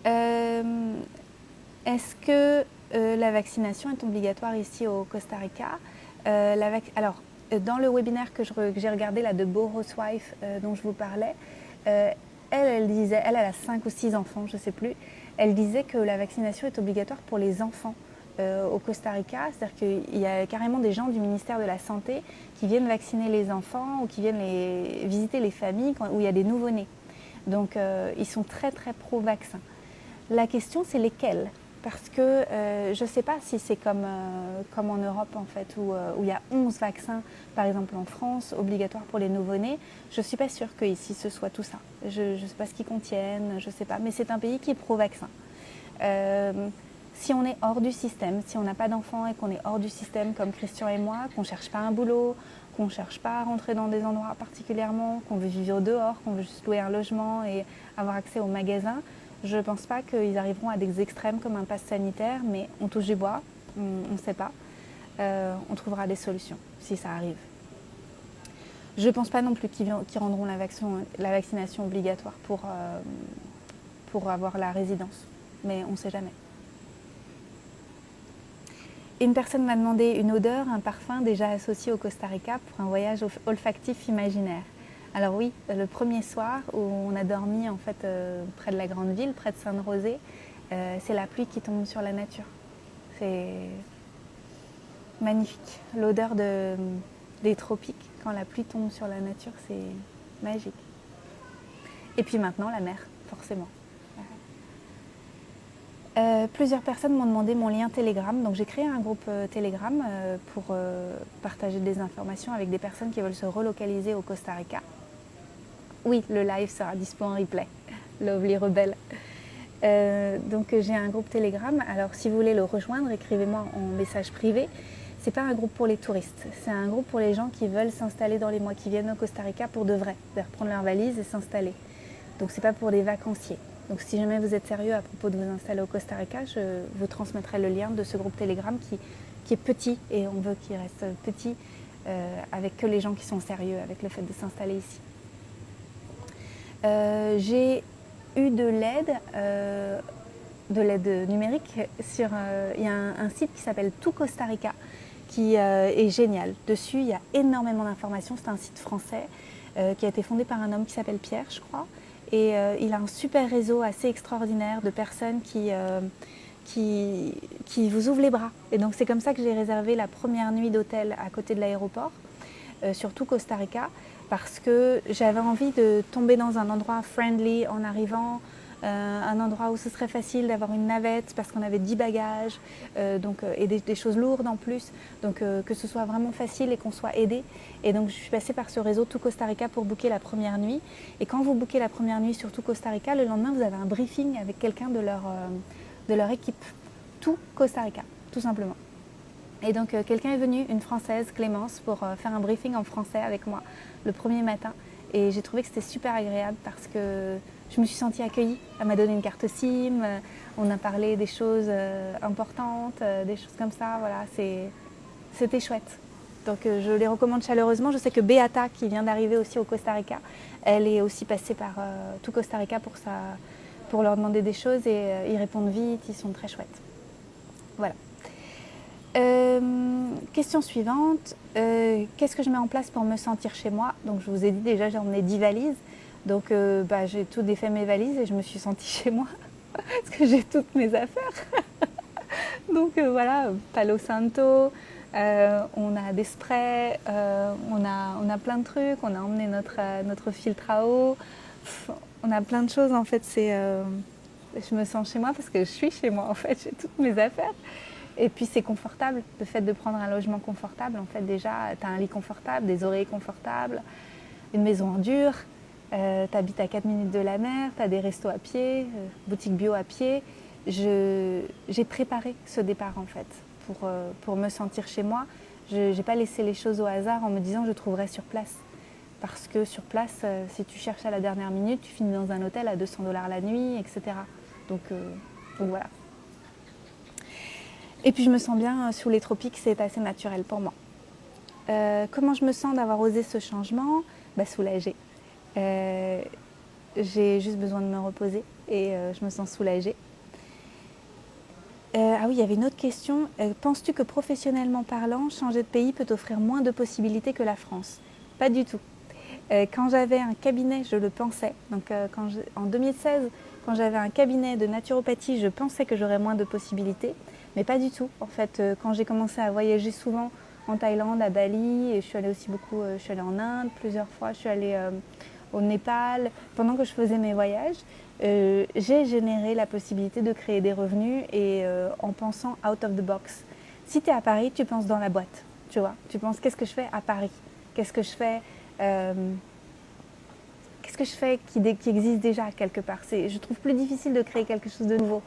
Est-ce que la vaccination est obligatoire ici au Costa Rica? Alors, dans le webinaire que j'ai regardé là, de Beau Housewife dont je vous parlais, elle disait, elle a 5 ou 6 enfants, je ne sais plus, elle disait que la vaccination est obligatoire pour les enfants au Costa Rica. C'est-à-dire qu'il y a carrément des gens du ministère de la Santé qui viennent vacciner les enfants ou qui viennent visiter les familles où il y a des nouveau-nés. Donc ils sont très très pro-vaccin. La question c'est lesquels? Parce que je ne sais pas si c'est comme en Europe en fait, où il y a 11 vaccins, par exemple en France, obligatoires pour les nouveau-nés. Je ne suis pas sûre qu'ici ce soit tout ça. Je ne sais pas ce qu'ils contiennent, je ne sais pas. Mais c'est un pays qui est pro-vaccin. Si on est hors du système, si on n'a pas d'enfants et qu'on est hors du système comme Christian et moi, qu'on ne cherche pas un boulot, qu'on ne cherche pas à rentrer dans des endroits particulièrement, qu'on veut vivre dehors, qu'on veut juste louer un logement et avoir accès aux magasins, je ne pense pas qu'ils arriveront à des extrêmes comme un pass sanitaire, mais on touche du bois, on ne sait pas. On trouvera des solutions si ça arrive. Je ne pense pas non plus qu'ils rendront la vaccination obligatoire pour avoir la résidence, mais on ne sait jamais. Une personne m'a demandé une odeur, un parfum déjà associé au Costa Rica pour un voyage olfactif imaginaire. Alors oui, le premier soir où on a dormi en fait près de la grande ville, près de San José, c'est la pluie qui tombe sur la nature. C'est magnifique. L'odeur des tropiques quand la pluie tombe sur la nature, c'est magique. Et puis maintenant la mer, forcément. Plusieurs personnes m'ont demandé mon lien Telegram, donc j'ai créé un groupe Telegram pour partager des informations avec des personnes qui veulent se relocaliser au Costa Rica. Oui, le live sera dispo en replay, Lovely Rebelle. Donc j'ai un groupe Telegram, alors si vous voulez le rejoindre, écrivez-moi en message privé. C'est pas un groupe pour les touristes, c'est un groupe pour les gens qui veulent s'installer dans les mois qui viennent au Costa Rica pour de vrai, c'est-à-dire prendre leur valise et s'installer. Donc c'est pas pour des vacanciers. Donc si jamais vous êtes sérieux à propos de vous installer au Costa Rica, je vous transmettrai le lien de ce groupe Telegram qui est petit et on veut qu'il reste petit avec que les gens qui sont sérieux avec le fait de s'installer ici. J'ai eu de l'aide numérique sur il y a un site qui s'appelle Tout Costa Rica qui est génial. Dessus il y a énormément d'informations. C'est un site français qui a été fondé par un homme qui s'appelle Pierre, je crois. Et il a un super réseau assez extraordinaire de personnes qui vous ouvrent les bras. Et donc c'est comme ça que j'ai réservé la première nuit d'hôtel à côté de l'aéroport, surtout Costa Rica, parce que j'avais envie de tomber dans un endroit friendly en arrivant, un endroit où ce serait facile d'avoir une navette parce qu'on avait 10 bagages et des choses lourdes en plus, donc que ce soit vraiment facile et qu'on soit aidé. Et donc je suis passée par ce réseau Tout Costa Rica pour booker la première nuit. Et quand vous bookez la première nuit sur Tout Costa Rica, le lendemain vous avez un briefing avec quelqu'un de leur équipe. Tout Costa Rica, tout simplement. Et donc quelqu'un est venu, une Française, Clémence, pour faire un briefing en français avec moi le premier matin. Et j'ai trouvé que c'était super agréable parce que je me suis sentie accueillie. Elle m'a donné une carte SIM, on a parlé des choses importantes, des choses comme ça. Voilà, c'était chouette. Donc je les recommande chaleureusement. Je sais que Beata, qui vient d'arriver aussi au Costa Rica, elle est aussi passée par tout Costa Rica pour leur demander des choses et ils répondent vite, ils sont très chouettes. Voilà. Question suivante, qu'est-ce que je mets en place pour me sentir chez moi? Donc je vous ai dit déjà j'ai emmené 10 valises, donc j'ai tout défait mes valises et je me suis sentie chez moi parce que j'ai toutes mes affaires. Donc voilà, Palo Santo, on a des sprays, on a plein de trucs, on a emmené notre filtre à eau, on a plein de choses en fait. Je me sens chez moi parce que je suis chez moi en fait, j'ai toutes mes affaires. Et puis c'est confortable, le fait de prendre un logement confortable, en fait déjà tu as un lit confortable, des oreillers confortables, une maison en dur, tu habites à 4 minutes de la mer, tu as des restos à pied, boutique bio à pied. J'ai préparé ce départ en fait pour me sentir chez moi. Je n'ai pas laissé les choses au hasard en me disant je trouverai sur place. Parce que sur place, si tu cherches à la dernière minute, tu finis dans un hôtel à 200 $ la nuit, etc. Donc Donc voilà. Et puis je me sens bien sous les tropiques, c'est assez naturel pour moi. Comment je me sens d'avoir osé ce changement? Soulagée. J'ai juste besoin de me reposer et je me sens soulagée. Ah oui, il y avait une autre question. Penses-tu que professionnellement parlant, changer de pays peut offrir moins de possibilités que la France? Pas du tout. Quand j'avais un cabinet, je le pensais. Donc en 2016, quand j'avais un cabinet de naturopathie, je pensais que j'aurais moins de possibilités. Mais pas du tout. En fait, quand j'ai commencé à voyager souvent en Thaïlande, à Bali, et je suis allée aussi beaucoup, je suis allée en Inde plusieurs fois, je suis allée au Népal. Pendant que je faisais mes voyages, j'ai généré la possibilité de créer des revenus et en pensant out of the box. Si tu es à Paris, tu penses dans la boîte, tu vois. Tu penses qu'est-ce que je fais à Paris? Qu'est-ce que je fais qui existe déjà quelque part? Je trouve plus difficile de créer quelque chose de nouveau.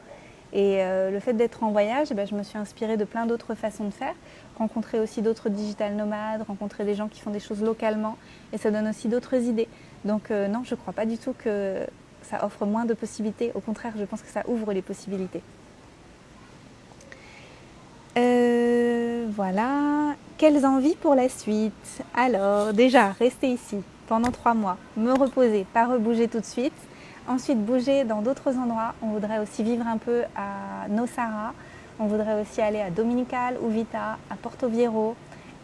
Et le fait d'être en voyage, je me suis inspirée de plein d'autres façons de faire, rencontrer aussi d'autres digital nomades, rencontrer des gens qui font des choses localement, et ça donne aussi d'autres idées. Donc non, je ne crois pas du tout que ça offre moins de possibilités. Au contraire, je pense que ça ouvre les possibilités. Voilà. Quelles envies pour la suite? Alors, déjà, rester ici pendant 3 mois, me reposer, pas rebouger tout de suite. Ensuite, bouger dans d'autres endroits. On voudrait aussi vivre un peu à Nosara. On voudrait aussi aller à Dominical, Uvita, à Porto Viejo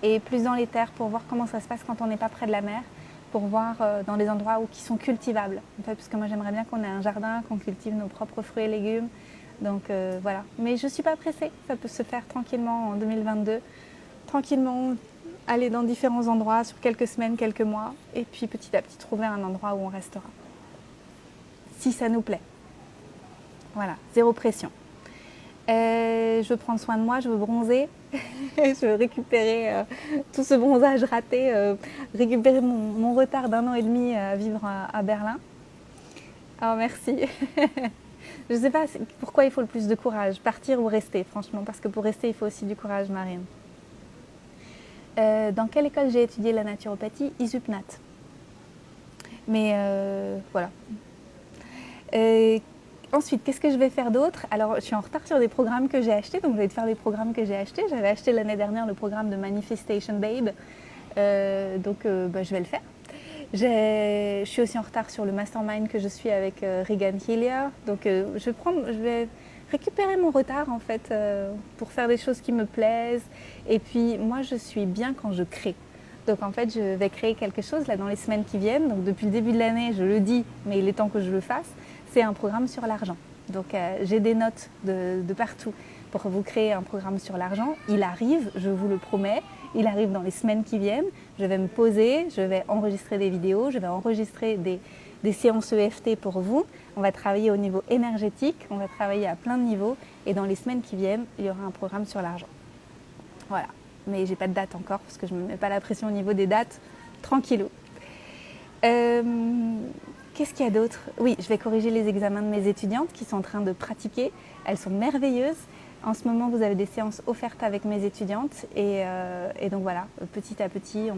et plus dans les terres pour voir comment ça se passe quand on n'est pas près de la mer, pour voir dans les endroits qui sont cultivables. En fait, parce que moi, j'aimerais bien qu'on ait un jardin, qu'on cultive nos propres fruits et légumes. Donc voilà. Mais je ne suis pas pressée. Ça peut se faire tranquillement en 2022. Tranquillement, aller dans différents endroits sur quelques semaines, quelques mois. Et puis petit à petit, trouver un endroit où on restera. Si ça nous plaît. Voilà, zéro pression. Je veux prendre soin de moi, je veux bronzer, je veux récupérer tout ce bronzage raté, récupérer mon retard d'1 an et demi à vivre à Berlin. Oh merci. Je ne sais pas pourquoi il faut le plus de courage, partir ou rester franchement, parce que pour rester il faut aussi du courage, Marine. Dans quelle école j'ai étudié la naturopathie? ISUPNAT. Mais voilà. Ensuite, qu'est-ce que je vais faire d'autre? Alors, je suis en retard sur des programmes que j'ai achetés, donc je vais te faire des programmes que j'ai achetés. J'avais acheté l'année dernière le programme de Manifestation Babe, donc je vais le faire. Je suis aussi en retard sur le mastermind que je suis avec Regan Hillier, donc je vais récupérer mon retard en fait pour faire des choses qui me plaisent. Et puis, moi, je suis bien quand je crée. Donc en fait, je vais créer quelque chose là dans les semaines qui viennent. Donc depuis le début de l'année, je le dis, mais il est temps que je le fasse. C'est un programme sur l'argent. Donc j'ai des notes de partout pour vous créer un programme sur l'argent. Il arrive, je vous le promets, il arrive dans les semaines qui viennent. Je vais me poser, je vais enregistrer des vidéos, je vais enregistrer des séances EFT pour vous. On va travailler au niveau énergétique, on va travailler à plein de niveaux. Et dans les semaines qui viennent, il y aura un programme sur l'argent. Voilà. Mais j'ai pas de date encore parce que je ne me mets pas la pression au niveau des dates. Tranquillou. Qu'est-ce qu'il y a d'autre? Oui, je vais corriger les examens de mes étudiantes qui sont en train de pratiquer. Elles sont merveilleuses. En ce moment, vous avez des séances offertes avec mes étudiantes. Et donc voilà, petit à petit,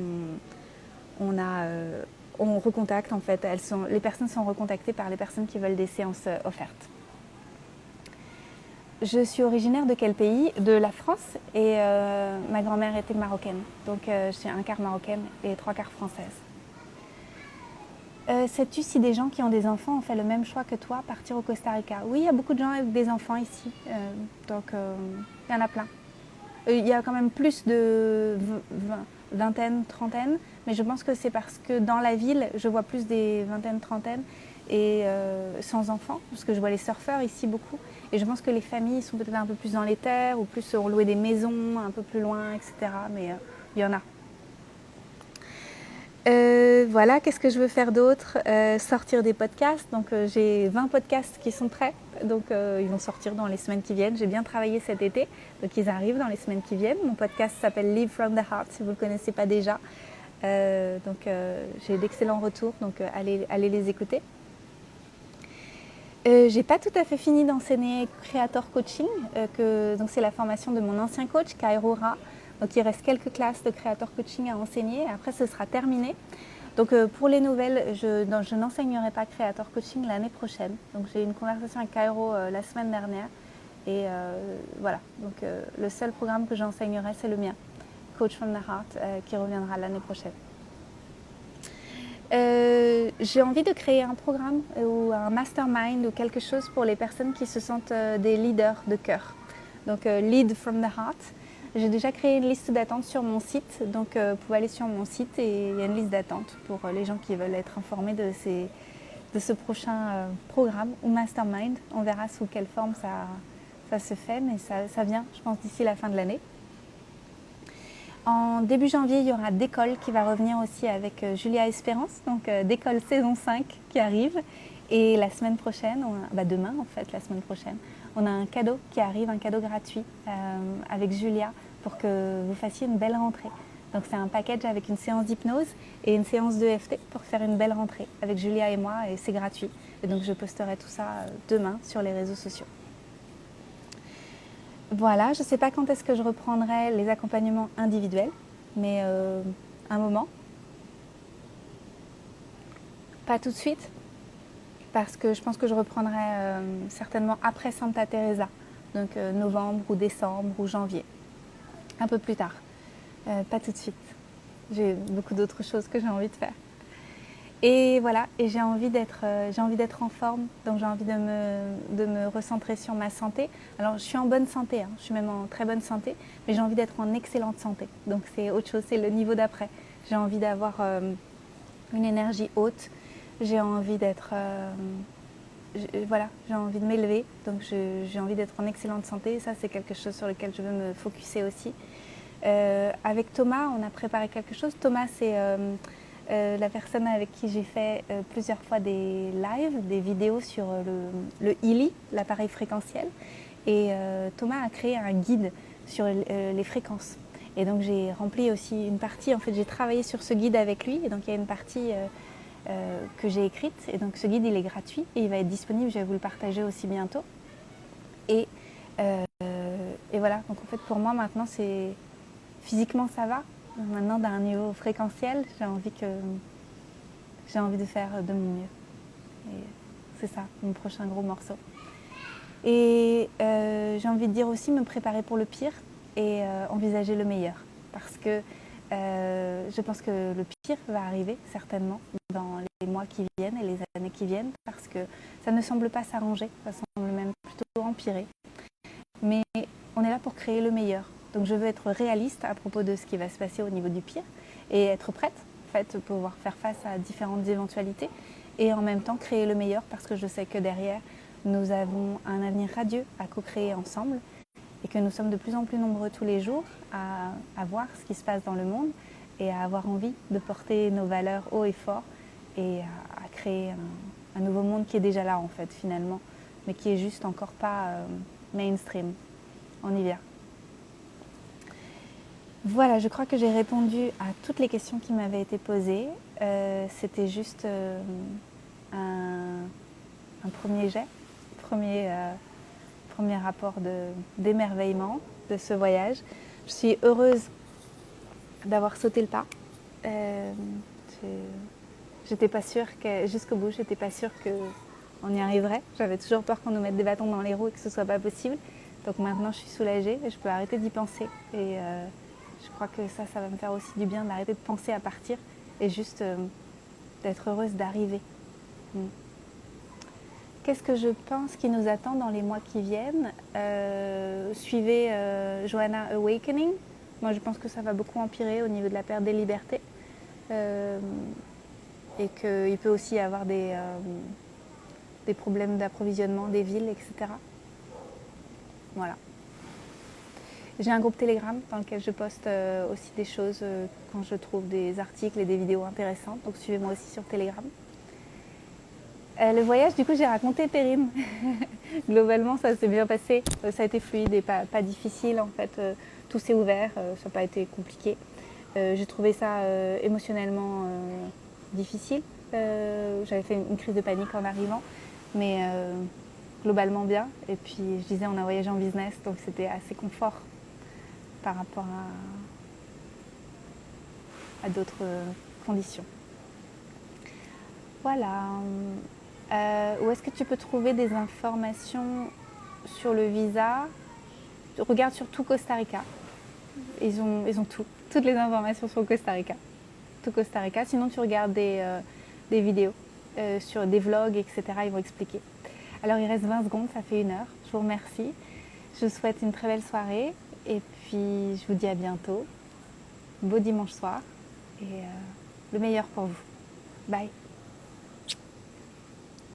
on recontacte en fait. Les personnes sont recontactées par les personnes qui veulent des séances offertes. Je suis originaire de quel pays? De la France et ma grand-mère était marocaine. Donc je suis un quart marocaine et 3 quarts française. Sais-tu si des gens qui ont des enfants ont fait le même choix que toi, partir au Costa Rica? Oui, il y a beaucoup de gens avec des enfants ici. Donc il y en a plein. Il y a quand même plus de vingtaine, trentaine. Mais je pense que c'est parce que dans la ville, je vois plus des vingtaines, trentaines et sans enfants. Parce que je vois les surfeurs ici beaucoup. Et je pense que les familles sont peut-être un peu plus dans les terres ou plus ont loué des maisons un peu plus loin, etc. Mais il y en a. Voilà, qu'est-ce que je veux faire d'autre? Sortir des podcasts. Donc j'ai 20 podcasts qui sont prêts. Donc ils vont sortir dans les semaines qui viennent. J'ai bien travaillé cet été. Donc ils arrivent dans les semaines qui viennent. Mon podcast s'appelle Live from the Heart si vous ne le connaissez pas déjà. J'ai d'excellents retours. Donc allez les écouter. J'ai pas tout à fait fini d'enseigner Creator Coaching, donc c'est la formation de mon ancien coach, Kairura. Donc il reste quelques classes de Creator Coaching à enseigner, après ce sera terminé. Donc pour les nouvelles, je n'enseignerai pas Creator Coaching l'année prochaine. Donc j'ai eu une conversation avec Cairo la semaine dernière. Et voilà, donc le seul programme que j'enseignerai, c'est le mien, Coach from the Heart, qui reviendra l'année prochaine. J'ai envie de créer un programme ou un mastermind ou quelque chose pour les personnes qui se sentent des leaders de cœur. Donc Lead from the Heart. J'ai déjà créé une liste d'attente sur mon site, donc vous pouvez aller sur mon site et il y a une liste d'attente pour les gens qui veulent être informés de ce prochain programme ou mastermind. On verra sous quelle forme ça se fait, mais ça vient, je pense, d'ici la fin de l'année. En début janvier, il y aura Décolle qui va revenir aussi avec Julia Espérance, donc Décolle saison 5 qui arrive. Et la semaine prochaine, demain en fait, la semaine prochaine, on a un cadeau qui arrive, un cadeau gratuit avec Julia pour que vous fassiez une belle rentrée. Donc c'est un package avec une séance d'hypnose et une séance d'EFT pour faire une belle rentrée avec Julia et moi et c'est gratuit. Et donc je posterai tout ça demain sur les réseaux sociaux. Voilà, je ne sais pas quand est-ce que je reprendrai les accompagnements individuels, mais un moment. Pas tout de suite, parce que je pense que je reprendrai certainement après Santa Teresa, donc novembre ou décembre ou janvier, un peu plus tard. Pas tout de suite, j'ai beaucoup d'autres choses que j'ai envie de faire. Et voilà, et j'ai envie d'être en forme, donc j'ai envie de me recentrer sur ma santé. Alors je suis en bonne santé, je suis même en très bonne santé, mais j'ai envie d'être en excellente santé. Donc c'est autre chose, c'est le niveau d'après. J'ai envie d'avoir une énergie haute, j'ai envie d'être, j'ai envie de m'élever, donc j'ai envie d'être en excellente santé. Et ça c'est quelque chose sur lequel je veux me focuser aussi. Avec Thomas, on a préparé quelque chose. Thomas, c'est la personne avec qui j'ai fait plusieurs fois des lives, des vidéos sur le Healy, l'appareil fréquentiel. Et Thomas a créé un guide sur les fréquences. Et donc j'ai rempli aussi une partie, en fait j'ai travaillé sur ce guide avec lui. Et donc il y a une partie que j'ai écrite. Et donc ce guide il est gratuit et il va être disponible, je vais vous le partager aussi bientôt. Et voilà, donc en fait pour moi maintenant c'est... Physiquement ça va, maintenant d'un niveau fréquentiel, j'ai envie de faire de mon mieux. Et c'est ça, mon prochain gros morceau. Et j'ai envie de dire aussi me préparer pour le pire et envisager le meilleur. Parce que je pense que le pire va arriver certainement dans les mois qui viennent et les années qui viennent parce que ça ne semble pas s'arranger, ça semble même plutôt empirer. Mais on est là pour créer le meilleur. Donc je veux être réaliste à propos de ce qui va se passer au niveau du pire et être prête en fait, pour pouvoir faire face à différentes éventualités et en même temps créer le meilleur parce que je sais que derrière nous avons un avenir radieux à co-créer ensemble et que nous sommes de plus en plus nombreux tous les jours à voir ce qui se passe dans le monde et à avoir envie de porter nos valeurs haut et fort et à créer un nouveau monde qui est déjà là en fait finalement mais qui est juste encore pas mainstream. On y vient. Voilà, je crois que j'ai répondu à toutes les questions qui m'avaient été posées. C'était juste un premier jet, premier rapport d'émerveillement de ce voyage. Je suis heureuse d'avoir sauté le pas. J'étais pas sûre jusqu'au bout, j'étais pas sûre qu'on y arriverait. J'avais toujours peur qu'on nous mette des bâtons dans les roues et que ce soit pas possible. Donc maintenant, je suis soulagée et je peux arrêter d'y penser. Et je crois que ça va me faire aussi du bien d'arrêter de penser à partir et juste d'être heureuse d'arriver. Qu'est-ce que je pense qui nous attend dans les mois qui viennent ? Suivez Johanna Awakening. Moi, je pense que ça va beaucoup empirer au niveau de la perte des libertés. Et qu'il peut aussi y avoir des problèmes d'approvisionnement des villes, etc. Voilà. J'ai un groupe Telegram dans lequel je poste aussi des choses quand je trouve des articles et des vidéos intéressantes. Donc suivez-moi aussi sur Telegram. Le voyage, du coup, j'ai raconté Périne. Globalement, ça s'est bien passé. Ça a été fluide et pas difficile. En fait, tout s'est ouvert. Ça n'a pas été compliqué. J'ai trouvé ça émotionnellement difficile. J'avais fait une crise de panique en arrivant. Mais globalement bien. Et puis, je disais, on a voyagé en business. Donc, c'était assez confort par rapport à d'autres conditions. Voilà. Où est-ce que tu peux trouver des informations sur le visa? Regarde surtout Costa Rica. Ils ont tout. Toutes les informations sur Costa Rica. Tout Costa Rica. Sinon, tu regardes des vidéos sur des vlogs, etc. Ils vont expliquer. Alors, il reste 20 secondes, ça fait 1 heure. Je vous remercie. Je vous souhaite une très belle soirée. Et puis, je vous dis à bientôt. Beau dimanche soir. Et le meilleur pour vous. Bye.